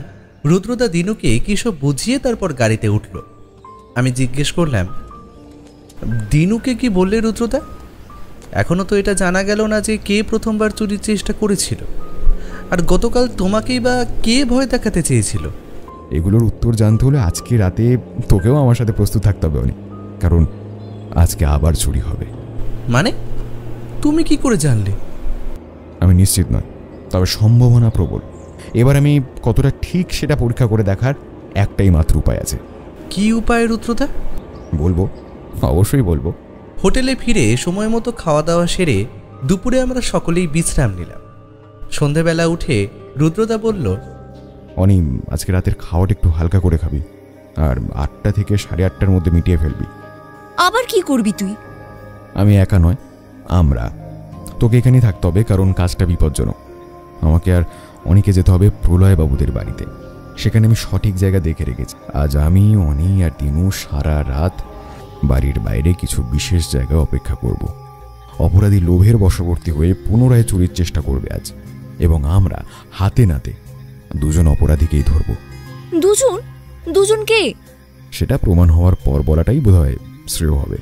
রুদ্রদা দিনুকে কী সব বুঝিয়ে তারপর গাড়িতে উঠল। আমি জিজ্ঞেস করলাম, দিনুকে কি বললে রুদ্রদা? এখনও তো এটা জানা গেল না যে কে প্রথমবার চুরির চেষ্টা করেছিল, আর গতকাল তোমাকেই বা কে ভয় দেখাতে চেয়েছিল? এগুলোর উত্তর জানতে হলে আজকে রাতে তোকেও আমার সাথে প্রস্তুত থাকতে হবে অনেক, কারণ আজকে আবার চুরি হবে। মানে তুমি কি করে জানলে? আমি নিশ্চিত নয়, তবে সম্ভাবনা প্রবল। এবার আমি কতটা ঠিক সেটা পরীক্ষা করে দেখার একটাই মাত্র উপায় আছে। কি উপায় রুদ্রদা? বলবো, অবশ্যই বলবো। হোটেলে ফিরে সময় মতো খাওয়া দাওয়া সেরে দুপুরে আমরা সকলেই বিশ্রাম নিলাম। সন্ধেবেলা উঠে রুদ্রদা বলল, অনি, আজকে রাতের খাওয়াটা একটু হালকা করে খাবি, আর 8টা থেকে 8:30টার মধ্যে মিটিয়ে ফেলবি। আবার কি করবি তুই? আমি একা নয়, আমরা। তোকে এখানেই থাকতে হবে, কারণ কাজটা বিপজ্জনক। আমাকে আর অনেকে যেতে হবে প্রলয়বাবুদের বাড়িতে। সেখানে আমি সঠিক জায়গা দেখে রেখেছি। আজ আমি, অনি আর দিনু সারা রাত বাড়ির বাইরে কিছু বিশেষ জায়গায় অপেক্ষা করব। অপরাধী লোভের বশবর্তী হয়ে পুনরায় চুরির চেষ্টা করবে আজ, এবং আমরা হাতে নাতে 2 জন অপরাধীকেই ধরব। 2 জন? 2 জন কে? সেটা প্রমাণ হওয়ার পর বলাটাই বোধহয় শ্রেয় হবে।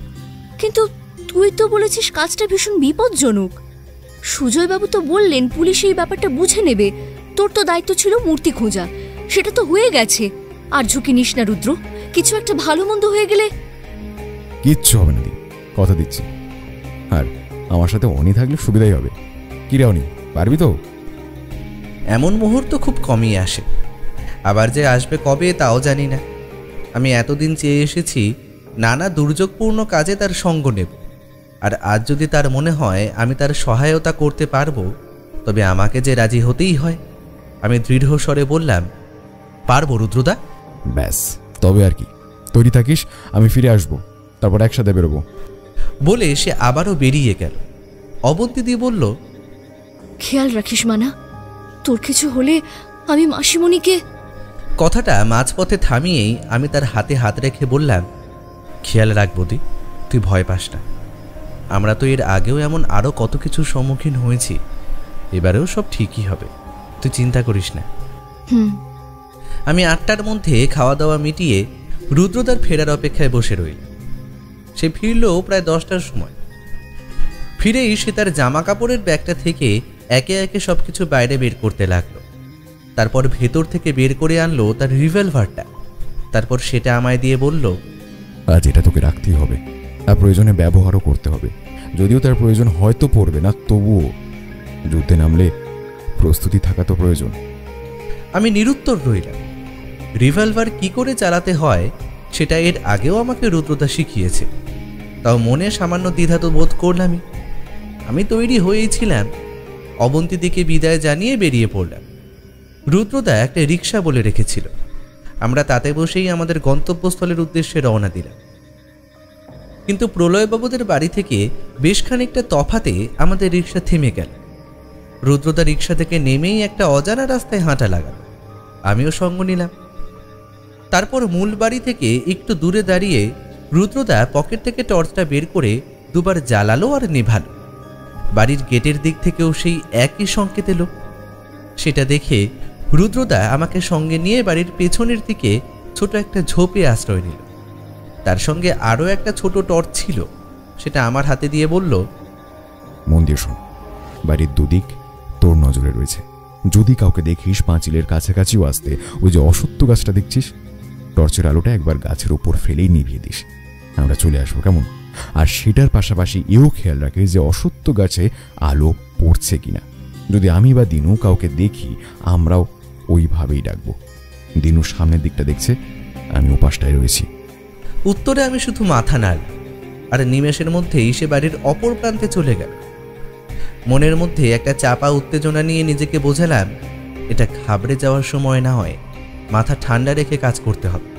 কিন্তু তুই তো বলেছিস কাজটা ভীষণ বিপজ্জনক। সুজয়বাবু তো বললেন পুলিশ এই ব্যাপারটা বুঝে নেবে। তোর তো দায়িত্ব ছিল মূর্তি খোঁজা, সেটা তো হয়ে গেছে। আর ঝুঁকি নিস না রুদ্র, কিছু একটা ভালো মন্দ হয়ে গেলে। কিচ্ছু হবে না দি, কথা দিচ্ছি। আর আমার সাথে অনি থাকলে সুবিধাই হবে। কি রে অনি, পারবি তো? এমন মুহূর্ত খুব কমই আসে, আবার যে আসবে কবে তাও জানি না। আমি এতদিন চেয়ে এসেছি নানা দুর্যোগপূর্ণ কাজে তার সঙ্গ নেব, আর আজ যদি তার মনে হয় আমি তার সহায়তা করতে পারবো, তবে আমাকে যে রাজি হতেই হয়। আমি দৃঢ় স্বরে বললাম, পারবো রুদ্রদা। ব্যাস, তবে আর কি, তৈরি থাকিস, আমি ফিরে আসবো, তারপর একসাথে বেরোবো। বলে সে আবারও বেরিয়ে গেল। অবন্তিদি বলল, খেয়াল রাখিস মানা, তোর কিছু হলে আমি মাসিমণিকে। কথাটা মাঝপথে থামিয়েই আমি তার হাতে হাত রেখে বললাম, খেয়াল রাখবো দি, তুই ভয় পাস না। আমরা তো এর আগেও এমন আরও কত কিছুর সম্মুখীন হয়েছি, এবারেও সব ঠিকই হবে, তুই চিন্তা করিস না। আমি 8টার মধ্যে খাওয়া দাওয়া মিটিয়ে রুদ্রদার ফেরার অপেক্ষায় বসে রইল। সে ফিরল প্রায় 10টার সময়। ফিরেই সে তার জামা কাপড়ের ব্যাগটা থেকে একে একে সবকিছু বাইরে বের করতে লাগলো। তারপর ভেতর থেকে বের করে আনলো তার রিভলভারটা। তারপর সেটা আমায় দিয়ে বলল, আজ এটা তোকে রাখতেই হবে, আর প্রয়োজনে ব্যবহারও করতে হবে। যদিও তার প্রয়োজন হয়তো পড়বে না, তবুও যুদ্ধে নামলে প্রস্তুতি থাকা তো প্রয়োজন। আমি নিরুত্তর রইলাম। রিভলভার কি করে চালাতে হয় সেটা এর আগেও আমাকে রুদ্রদা শিখিয়েছে, তাও মনে সামান্য দ্বিধা তো বোধ করলামই। আমি তৈরি হয়েছিলাম। অবন্তিদিকে বিদায় জানিয়ে বেরিয়ে পড়লাম। রুদ্রদা একটা রিক্সা বলে রেখেছিল, আমরা তাতে বসেই আমাদের গন্তব্যস্থলের উদ্দেশ্যে রওনা দিলাম। কিন্তু প্রলয়বাবুদের বাড়ি থেকে বেশ খানিকটা তফাতে আমাদের রিক্সা থেমে গেল। রুদ্রদা রিক্সা থেকে নেমেই একটা অজানা রাস্তায় হাঁটা লাগাল। আমিও সঙ্গ নিলাম। তারপর মূল বাড়ি থেকে একটু দূরে দাঁড়িয়ে রুদ্রদা পকেট থেকে টর্চটা বের করে দুবার জ্বালালো আর নেভালো। বাড়ির গেটের দিক থেকেও সেই একই সংকেত এলো। সেটা দেখে রুদ্রদা আমাকে সঙ্গে নিয়ে বাড়ির পেছনের দিকে ছোট একটা ঝোপে আশ্রয় নিল। তার সঙ্গে আরও একটা ছোট টর্চ ছিল, সেটা আমার হাতে দিয়ে বলল, মন দিয়ে শোন, বাড়ির দুদিক তোর নজরে রয়েছে। যদি কাউকে দেখিস পাঁচিলের কাছাকাছিও আসতে, ওই যে অসত্য গাছটা দেখছিস, টর্চের আলোটা একবার গাছের উপর ফেলেই নিভিয়ে দিস। আমরা চলে আসবো, কেমন? আর সেটার পাশাপাশি এও খেয়াল রাখিস যে অসত্য গাছে আলো পড়ছে কিনা। যদি আমি বা দিনু কাউকে দেখি, আমরাও ওইভাবেই ডাকবো। দিনু সামনের দিকটা দেখছে, আমি ওপাশটায় রয়েছি। উত্তরে আমি শুধু মাথা নাড়, আর নিমেষের মধ্যেই সে বাড়ির অপর প্রান্তে চলে গেল। মনের মধ্যে একটা চাপা উত্তেজনা নিয়ে নিজেকে বোঝালাম, এটা ঘাবড়ে যাওয়ার সময় না হয়, মাথা ঠান্ডা রেখে কাজ করতে হবে।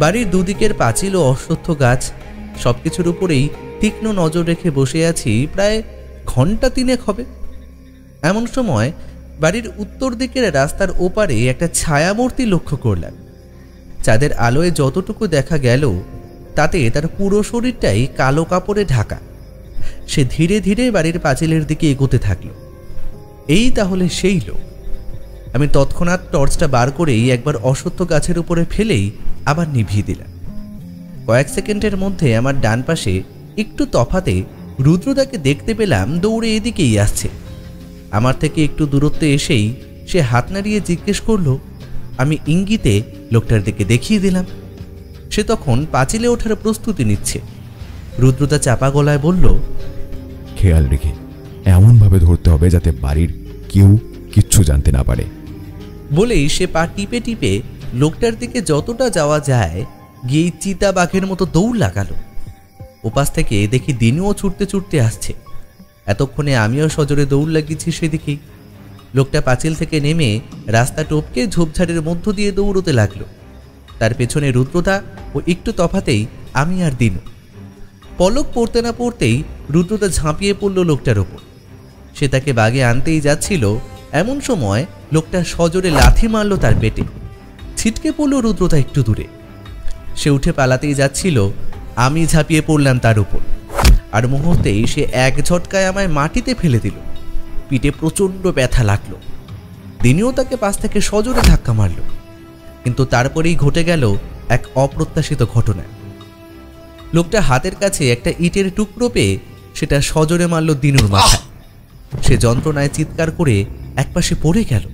বাড়ির দুদিকের পাঁচিল ও অশ্বত্থ গাছ সবকিছুর উপরেই তীক্ষ্ণ নজর রেখে বসে আছি প্রায় ঘন্টা 3 হবে। এমন সময় বাড়ির উত্তর দিকের রাস্তার ওপারে একটা ছায়ামূর্তি লক্ষ্য করলাম। চাঁদের আলোয় যতটুকু দেখা গেল তাতে তার পুরো শরীরটাই কালো কাপড়ে ঢাকা। সে ধীরে ধীরে বাড়ির পাঁচিলের দিকে এগোতে থাকল। এই তাহলে সেই লোক। আমি তৎক্ষণাৎ টর্চটা বার করেই একবার অশ্বত্থ গাছের উপরে ফেলেই আবার নিভিয়ে দিলাম। কয়েক সেকেন্ডের মধ্যে আমার ডান পাশে একটু তফাতে রুদ্রদাকে দেখতে পেলাম দৌড়ে এদিকেই আসছে। আমার থেকে একটু দূরত্বে এসেই সে হাত নাড়িয়ে জিজ্ঞেস করল। আমি ইঙ্গিতে লোকটার দিকে দেখিয়ে দিলাম। সে তখন পাঁচিলে ওঠার প্রস্তুতি নিচ্ছে। রুদ্রদা চাপা গলায় বলল, খেয়াল রেখে এমনভাবে ধরতে হবে যাতে বাড়ির কেউ কিচ্ছু জানতে না পারে। বলেই সে পা টিপে টিপে লোকটার দিকে যতটা যাওয়া যায় গিয়ে চিতা বাঘের মতো দৌড় লাগালো। ওপাশ থেকে দেখি দিনুও ছুটতে ছুটতে আসছে। এতক্ষণে আমিও সজোরে দৌড় লাগিয়েছি সেদিকেই। লোকটা পাঁচিল থেকে নেমে রাস্তা টপকে ঝোপঝাড়ের মধ্য দিয়ে দৌড়তে লাগলো। তার পেছনে রুদ্রদা ও একটু তফাতেই আমি আর দিনু। পলক পড়তে না পড়তেই রুদ্রদা ঝাঁপিয়ে পড়ল লোকটার ওপর। সে তাকে বাগে আনতেই যাচ্ছিল, এমন সময় লোকটা সজোরে লাথি মারল তার পেটে। ছিটকে পড়ল রুদ্রদা একটু দূরে। সে উঠে পালাতেই যাচ্ছিল, আমি ঝাঁপিয়ে পড়লাম তার উপর। আর মুহূর্তেই সে এক ঝটকায় আমায় মাটিতে ফেলে দিল। পিঠে প্রচণ্ড ব্যথা লাগলো। দিনেও তাকে পাশ থেকে সজোরে ধাক্কা মারল। কিন্তু তারপরেই ঘটে গেল এক অপ্রত্যাশিত ঘটনা। লোকটা হাতের কাছে একটা ইটের টুকরো পেয়ে সেটা সজোরে মারল দিনুর মাথায়। সে যন্ত্রণায় চিৎকার করে একপাশে পড়ে গেল।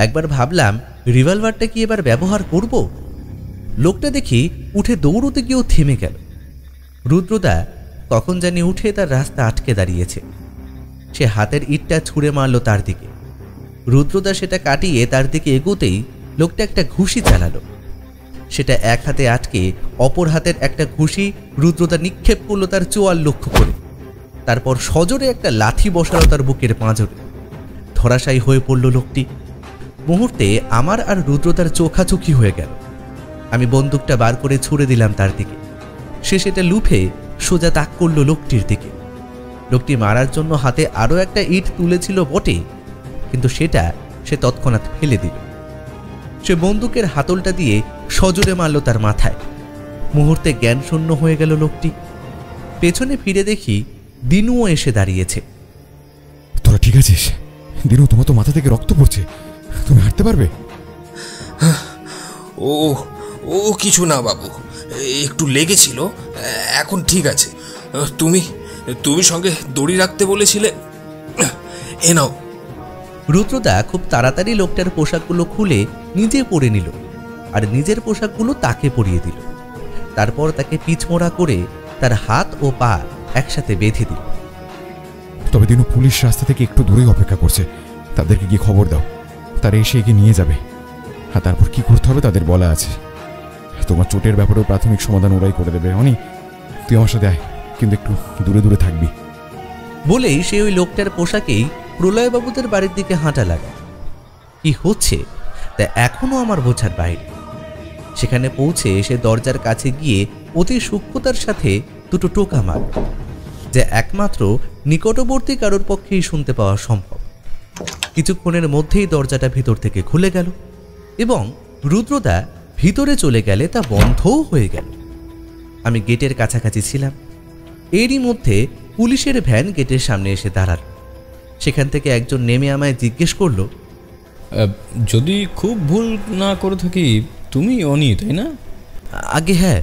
একবার ভাবলাম রিভলভারটা কি এবার ব্যবহার করব। লোকটা দেখি উঠে দৌড়তে গিয়েও থেমে গেল। রুদ্রদা কখন জানি উঠে তার রাস্তা আটকে দাঁড়িয়েছে। সে হাতের ইটটা ছুঁড়ে মারল তার দিকে। রুদ্রদা সেটা কাটিয়ে তার দিকে এগোতেই লোকটা একটা ঘুষি চালালো। সেটা এক হাতে আটকে অপর হাতের একটা ঘুষি রুদ্রদা নিক্ষেপ করলো তার চোয়াল লক্ষ্য করে। তারপর সজোরে একটা লাথি বসালো তার বুকের পাঁজরে। ধরাশায়ী হয়ে পড়ল লোকটি। মুহূর্তে আমার আর রুদ্রদার চোখাচোখি হয়ে গেল। আমি বন্দুকটা বার করে ছুড়ে দিলাম তার দিকে। সে সেটা লুফে সোজা তাক করল লোকটির দিকে। লোকটি মারার জন্য হাতে আরও একটা ইট তুলেছিল বটে, কিন্তু সেটা সে তৎক্ষণাৎ ফেলে দিল। সে বন্দুকের হাতলটা দিয়ে সজোরে মারল তার মাথায়। মুহূর্তে জ্ঞান শূন্য হয়ে গেল লোকটি। পেছনে ফিরে দেখি দিনুও এসে দাঁড়িয়েছে। তোরা ঠিক আছিস? দিনু, তোমার তো মাথা থেকে রক্ত পড়ছে, তুমি হাঁটতে পারবে? ও ও কিছু না বাবু, একটু লেগেছিল, এখন ঠিক আছে। তুমি তুমি সঙ্গে দড়ি রাখতে বলেছিলে, এ নাও। রুদ্রদা খুব তাড়াতাড়ি লোকটার পোশাকগুলো খুলে নিজে পরে নিল আর নিজের পোশাকগুলো তাকে পরিয়ে দিল। তারপর তাকে পিছমোড়া করে তার হাত ও পা একসাথে বেঁধে দিল। তবে দিনু, পুলিশ রাস্তা থেকে একটু দূরেই অপেক্ষা করছে, তাদেরকে গিয়ে খবর দাও, তারা এসে এগিয়ে নিয়ে যাবে। আর তারপর কি করতে হবে তাদের বলা আছে। তোমার চোটের ব্যাপারেও প্রাথমিক সমাধান ওরাই করে দেবে। অনি, তুই আমার সাথে আয়, কিন্তু একটু দূরে দূরে থাকবি। বলেই সে ওই লোকটার পোশাকেই প্রলয়বাবুদের বাড়ির দিকে হাঁটা লাগে। কি হচ্ছে তা এখনো আমার বোঝার বাইরে। সেখানে পৌঁছে সে দরজার কাছে গিয়ে অতি সূক্ষ্মতার সাথে দুটো টোকা মার, যা একমাত্র নিকটবর্তী কারোর পক্ষেই শুনতে পাওয়া সম্ভব। কিছুক্ষণের মধ্যেই দরজাটা ভিতর থেকে খুলে গেল এবং রুদ্রদা ভিতরে চলে গেলে তা বন্ধও হয়ে গেল। আমি গেটের কাছাকাছি ছিলাম। এরই মধ্যে পুলিশের ভ্যান গেটের সামনে এসে দাঁড়াল। সেখান থেকে একজন নেমে আমায় জিজ্ঞেস করলো, যদি খুব ভুল না করে থাকি তুমি অনি, তাই না? আগে হ্যাঁ।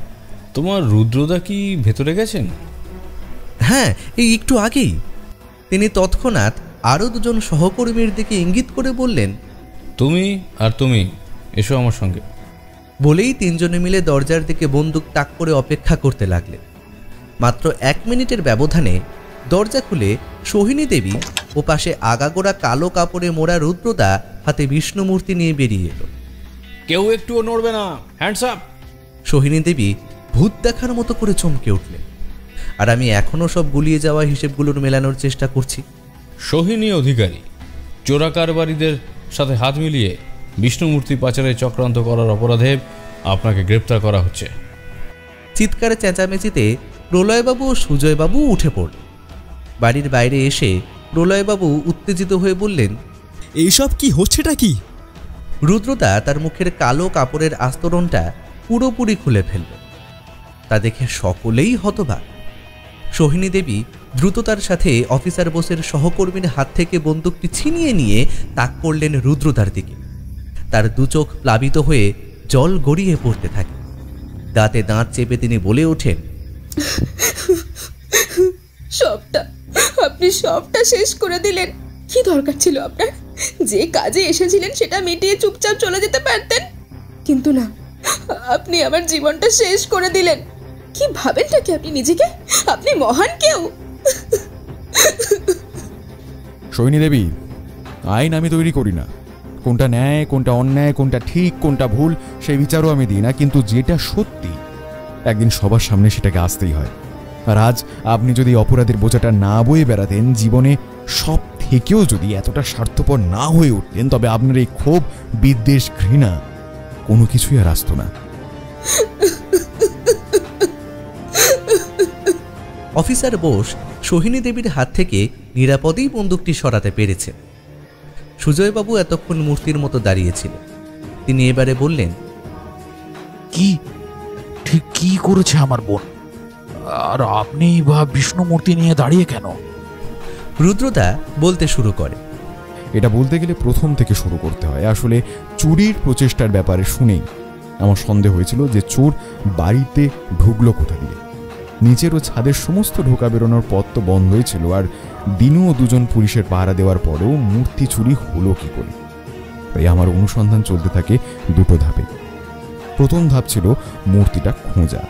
তোমার রুদ্রদা কি ভেতরে গেছেন? হ্যাঁ, এই একটু আগেই। তিনি তৎক্ষণাৎ আরও দুজন সহকর্মীর দিকে ইঙ্গিত করে বললেন, তুমি আর তুমি এসো আমার সঙ্গে। বলেই তিনজনে মিলে দরজার দিকে বন্দুক তাক করে অপেক্ষা করতে লাগলেন। মাত্র 1 মিনিটের ব্যবধানে দরজা খুলে সোহিনী দেবী ও পাশে আগাগোড়া কালো কাপড়ে মোড়া রুদ্রদা হাতে বিষ্ণুমূর্তি নিয়ে বেরিয়ে এলো। কেউ একটুও নড়বে না, হ্যান্ডস আপ। সোহিনী দেবী ভূত দেখার মতো করে চমকে উঠলেন, আর আমি এখনও সব গুলিয়ে যাওয়া হিসেবগুলোর মেলানোর চেষ্টা করছি। সোহিনী অধিকারী চোরা কারবারিদের সাথে হাত মিলিয়ে বিষ্ণুমূর্তি পাচারে চক্রান্ত করার অপরাধে আপনাকে গ্রেপ্তার করা হচ্ছে। চিৎকারে চেঁচামেচিতে প্রলয়বাবু ও সুজয়বাবু উঠে পড়ল। বাড়ির বাইরে এসে প্রলয়বাবু উত্তেজিত হয়ে বললেন, এইসব কি হচ্ছেটা কি? রুদ্রদা তার মুখের কালো কাপড়ের আস্তরণটা পুরোপুরি খুলে ফেলল। তা দেখে সকলেই হতবাক। সোহিনী দেবী দ্রুততার সাথে অফিসার বোসের সহকর্মীর হাত থেকে বন্দুকটি ছিনিয়ে নিয়ে তাক করলেন রুদ্রদার দিকে। তার দু চোখ প্লাবিত হয়ে জল গড়িয়ে পড়তে থাকে। দাঁতে দাঁত চেপে তিনি বলে ওঠেন, আপনি সবটা শেষ করে দিলেন। কি দরকার ছিল আপনার? যে কাজে এসেছিলেন সেটা মিটিয়ে চুপচাপ চলে যেতে পারতেন, কিন্তু না, আপনি আমার জীবনটা শেষ করে দিলেন। কি ভাবেনটা কি আপনি নিজেকে? আপনি মহান কেউ। সোহিনী দেবী, আইন আমি তৈরি করি না। কোনটা ন্যায়, কোনটা অন্যায়, কোনটা ঠিক, কোনটা ভুল, সেই বিচারও আমি দিই না। কিন্তু যেটা সত্যি একদিন সবার সামনে সেটাকে আসতেই হয়। আর আজ আপনি যদি অপরাধের বোঝাটা না বয়ে বেড়াতেন, জীবনে সব থেকেও যদি এতটা স্বার্থপর না হয়ে উঠতেন, তবে আপনার এই ক্ষোভ, বিদ্বেষ, ঘৃণা কোনো কিছুই আর আসতো না। অফিসার বোস সোহিনী দেবীর হাত থেকে নিরাপদেই বন্দুকটি সরাতে পেরেছেন। সুজয়বাবু এতক্ষণ মূর্তির মতো দাঁড়িয়েছিলেন। তিনি এবারে বললেন, কি ঠিক কি করেছে আমার বোন? আর আপনি বা বিষ্ণুমূর্তি নিয়ে দাঁড়িয়ে কেন? রুদ্রদা বলতে শুরু করে, এটা বলতে গেলে প্রথম থেকে শুরু করতে হয়। আসলে চুরির প্রচেষ্টার ব্যাপারে শুনেই আমার সন্দেহ হয়েছিল যে চোর বাড়িতে ঢুকলো কোথা দিয়ে। নিচের ও ছাদের সমস্ত ঢোকা বেরোনোর পথ তো বন্ধই ছিল, আর দিনু ও দুজন পুলিশের পাহারা দেওয়ার পরেও মূর্তি চুরি হলো কি করে। তাই আমার অনুসন্ধান চলতে থাকে দুটো ধাপে। প্রথম ধাপ ছিল মূর্তিটা খোঁজা।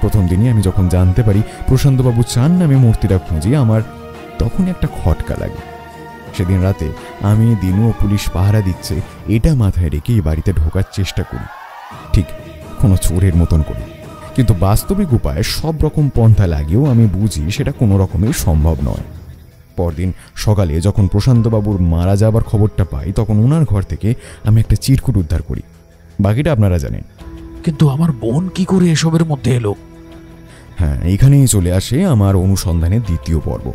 প্রথম দিনই আমি যখন জানতে পারি প্রশান্তবাবু চান নামে মূর্তিটা খুঁজি, আমার তখন একটা খটকা লাগে। সেদিন রাতে আমি দিনু ও পুলিশ পাহারা দিচ্ছে এটা মাথায় রেখে এই বাড়িতে ঢোকার চেষ্টা করি, ঠিক কোনো চোরের মতন করি। কিন্তু বাস্তবিক উপায়ে সব রকম পন্থা লাগেও আমি বুঝি সেটা কোনো রকমের সম্ভব নয়। পরদিন সকালে যখন প্রশান্তবাবুর মারা যাবার খবরটা পাই, তখন ওনার ঘর থেকে আমি একটা চিরকুট উদ্ধার করি। বাকিটা আপনারা জানেন। কিন্তু আমার বোন কি করে এসবের মধ্যে এলো? হ্যাঁ, এখানেই চলে আসে আমার অনুসন্ধানের দ্বিতীয় পর্ব।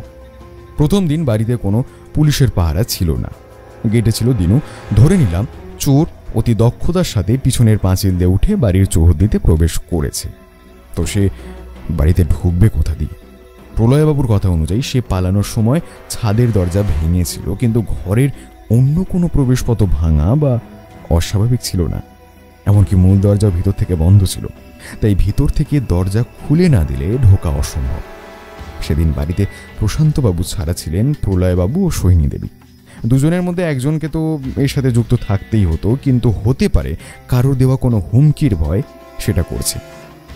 প্রথম দিন বাড়িতে কোনো পুলিশের পাহারা ছিল না। গেটে ছিল দিনু। ধরে নিলাম চোর অতি দক্ষতার সাথে পিছনের পাঁচিল দিয়ে উঠে বাড়ির চৌহদ্দিতে প্রবেশ করেছে। তো সে বাড়িতে ঢুকবে কোথা দিয়ে? প্রলয়বাবুর কথা অনুযায়ী সে পালানোর সময় ছাদের দরজা ভেঙেছিল, কিন্তু ঘরের অন্য কোনো প্রবেশপথ ভাঙা বা অস্বাভাবিক ছিল না। এমনকি মূল দরজাও ভিতর থেকে বন্ধ ছিল। তাই ভিতর থেকে দরজা খুলে না দিলে ঢোকা অসম্ভব। সেদিন বাড়িতে প্রশান্তবাবু ছাড়া ছিলেন প্রলয়বাবু ও সোহিনী দেবী। দুজনের মধ্যে একজনকে তো এর সাথে যুক্ত থাকতেই হতো, কিন্তু হতে পারে কারোর দেওয়া কোনো হুমকির ভয় সেটা করছে।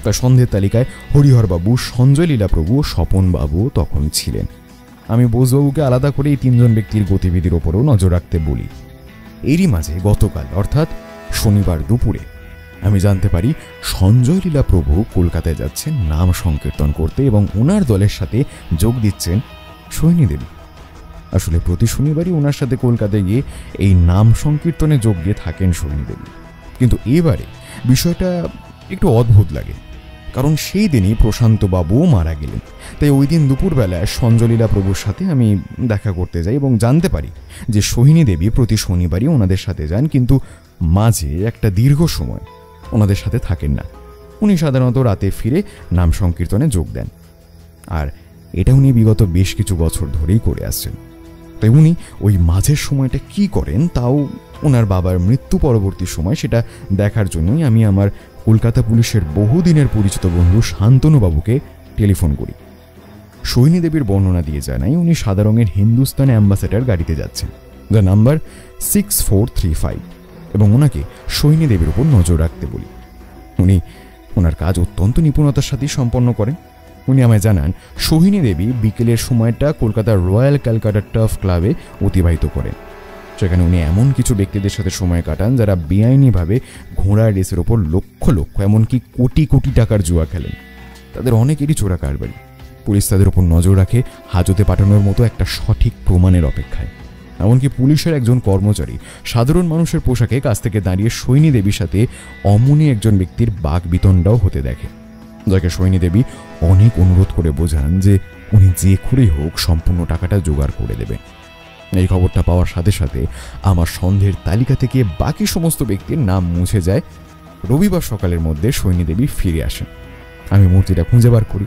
তা সন্ধ্যের তালিকায় হরিহরবাবু, সঞ্জয় লীলাপ্রভু ও স্বপনবাবু তখন ছিলেন। আমি বোসবাবুকে আলাদা করে এই তিনজন ব্যক্তির গতিবিধির ওপরও নজর রাখতে বলি। এরই মাঝে গতকাল অর্থাৎ শনিবার দুপুরে আমি জানতে পারি সঞ্জয় লীলাপ্রভু কলকাতায় যাচ্ছেন নাম সংকীর্তন করতে, এবং ওনার দলের সাথে যোগ দিচ্ছেন সোহিনী দেবী। আসলে প্রতি শনিবারই ওনার সাথে কলকাতায় গিয়ে এই নাম সংকীর্তনে যোগ দিয়ে থাকেন সোহিনী দেবী, কিন্তু এবারে বিষয়টা একটু অদ্ভুত লাগে, কারণ সেই দিনই প্রশান্তবাবু মারা গেলেন। তাই ওই দিন দুপুরবেলায় সঞ্জলীলা প্রভুর সাথে আমি দেখা করতে যাই এবং জানতে পারি যে সোহিনী দেবী প্রতি শনিবারই ওনাদের সাথে যান, কিন্তু মাঝে একটা দীর্ঘ সময় ওনাদের সাথে থাকেন না। উনি সাধারণত রাতে ফিরে নাম সংকীর্তনে যোগ দেন, আর এটা উনি বিগত বেশ কিছু বছর ধরেই করে আসছেন। তাই উনি ওই মাঝের সময়টা কি করেন, তাও ওনার বাবার মৃত্যু পরবর্তী সময় সেটা দেখার জন্যই আমি আমার কলকাতা পুলিশের বহুদিনের পরিচিত বন্ধু শান্তনুবাবুকে টেলিফোন করি। সোহিনী দেবীর বর্ণনা দিয়ে জানাই উনি সাদা রঙের হিন্দুস্তান অ্যাম্বাসেডার গাড়িতে যাচ্ছেন, যার নাম্বার 6435, এবং ওনাকে সোহিনী দেবীর উপর নজর রাখতে বলি। উনি ওনার কাজ অত্যন্ত নিপুণতার সাথেই সম্পন্ন করেন। উনি আমায় জানান সোহিনী দেবী বিকেলের সময়টা কলকাতার রয়্যাল ক্যালকাটা টার্ফ ক্লাবে অতিবাহিত করেন। সেখানে উনি এমন কিছু ব্যক্তিদের সাথে সময় কাটান যারা বেআইনিভাবে ঘোড়ার রেসের ওপর লক্ষ লক্ষ, এমনকি কোটি কোটি টাকার জুয়া খেলেন। তাদের অনেকেরই চোরা কারবারি। পুলিশ তাদের ওপর নজর রাখে হাজতে পাঠানোর মতো একটা সঠিক প্রমাণের অপেক্ষায়। এমনকি পুলিশের একজন কর্মচারী সাধারণ মানুষের পোশাকে কাছ থেকে দাঁড়িয়ে সোহিনী দেবীর সাথে অমনি একজন ব্যক্তির বাক বিতণ্ডাও হতে দেখে, যাকে সোহিনী দেবী অনেক অনুরোধ করে বোঝান যে উনি যে করেই হোক সম্পূর্ণ টাকাটা জোগাড় করে দেবেন। এই খবরটা পাওয়ার সাথে সাথে আমার সন্দেহের তালিকা থেকে বাকি সমস্ত ব্যক্তির নাম মুছে যায়। রবিবার সকালের মধ্যে সোহিনী দেবী ফিরে আসেন। আমি মূর্তিটা খুঁজে বার করি,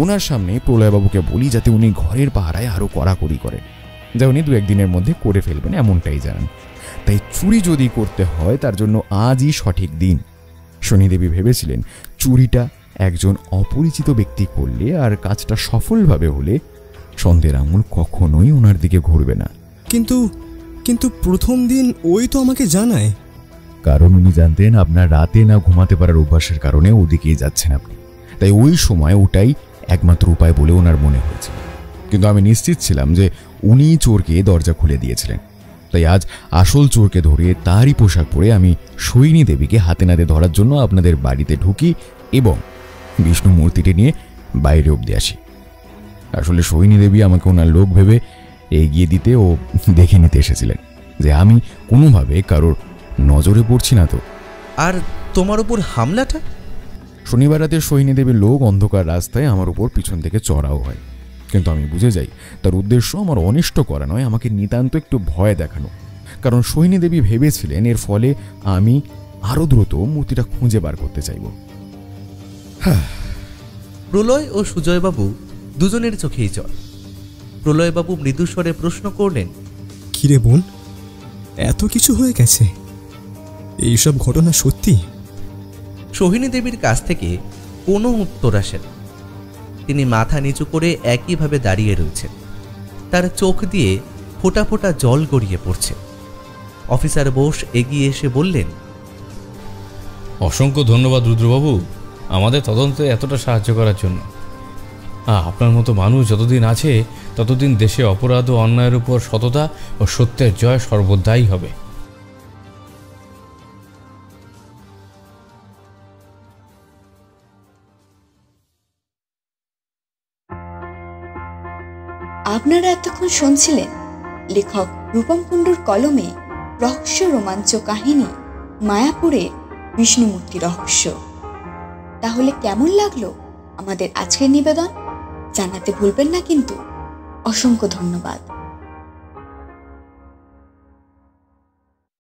ওনার সামনে প্রলয়বাবুকে বলি যাতে উনি ঘরের পাহারায় আরও কড়াকড়ি করেন, যা উনি 2-1 দিনের মধ্যে করে ফেলবেন এমনটাই জানান। তাই চুরি যদি করতে হয় তার জন্য আজই সঠিক দিন। সোহিনী দেবী ভেবেছিলেন চুরিটা একজন অপরিচিত ব্যক্তি করলে আর কাজটা সফলভাবে হলে সন্ধ্যের আঙুল কখনোই ওনার দিকে ঘুরবে না। কিন্তু প্রথম দিন ওই তো আমাকে জানায়। কারণ উনি জানতেন আপনার রাতে না ঘুমাতে পারার অভ্যাসের কারণে ওদিকেই যাচ্ছেন আপনি, তাই ওই সময় ওটাই একমাত্র উপায় বলে ওনার মনে হয়েছে। কিন্তু আমি নিশ্চিত ছিলাম যে উনি চোরকে দরজা খুলে দিয়েছিলেন। তাই আজ আসল চোরকে ধরে তারই পোশাক পরে আমি সোহিনী দেবীকে হাতে নাতে ধরার জন্য আপনাদের বাড়িতে ঢুকি এবং বিষ্ণু মূর্তিটি নিয়ে বাইরে অবধি আসি। আসলে সোহিনী দেবী আমাকে ওনার লোক ভেবে এগিয়ে দিতে ও দেখে নিতে এসেছিলেন যে আমি কোনোভাবে কারোর নজরে পড়ছি না তো। আর তোমার উপর হামলাটা? শনিবার রাতে সোহিনী দেবীর লোক অন্ধকার রাস্তায় আমার উপর পিছন থেকে চড়াও হয়, কিন্তু আমি বুঝে যাই তার উদ্দেশ্য আমার অনিষ্ট করা নয়, আমাকে নিতান্ত একটু ভয় দেখানো। কারণ সোহিনী দেবী ভেবেছিলেন এর ফলে আমি আরও দ্রুত মূর্তিটা খুঁজে বার করতে চাইব। প্রলয় ও সুজয়বাবু দুজনের চোখেই জল। প্রলয়বাবু মৃদুস্বরে প্রশ্ন করলেন, কিরে বোন, এত কিছু হয়ে গেছে? এইসব ঘটনা সত্যি? সোহিনী দেবীর কাছ থেকে কোনো উত্তর আসে না। তিনি মাথা নিচু করে একইভাবে দাঁড়িয়ে রয়েছেন। তার চোখ দিয়ে ফোঁটা ফোঁটা জল গড়িয়ে পড়ছে। অফিসার বোস এগিয়ে এসে বললেন, অসংখ্য ধন্যবাদ রুদ্রবাবু আমাদের তদন্তে এতটা সাহায্য করার জন্য। আপনার মতো মানুষ যতদিন আছে ততদিন দেশে অপরাধ ও অন্যায়ের উপর সততা ও সত্যের জয় সর্বদাই হবে। আপনারা এতক্ষণ শুনছিলেন লেখক রূপম কুণ্ডুর কলমে রহস্য রোমাঞ্চ কাহিনী মায়াপুরের বিষ্ণুমূর্তি রহস্য। তাহলে কেমন লাগলো আমাদের আজকের নিবেদন? জানাতে ভুলবেন না কিন্তু। অসংখ্য ধন্যবাদ।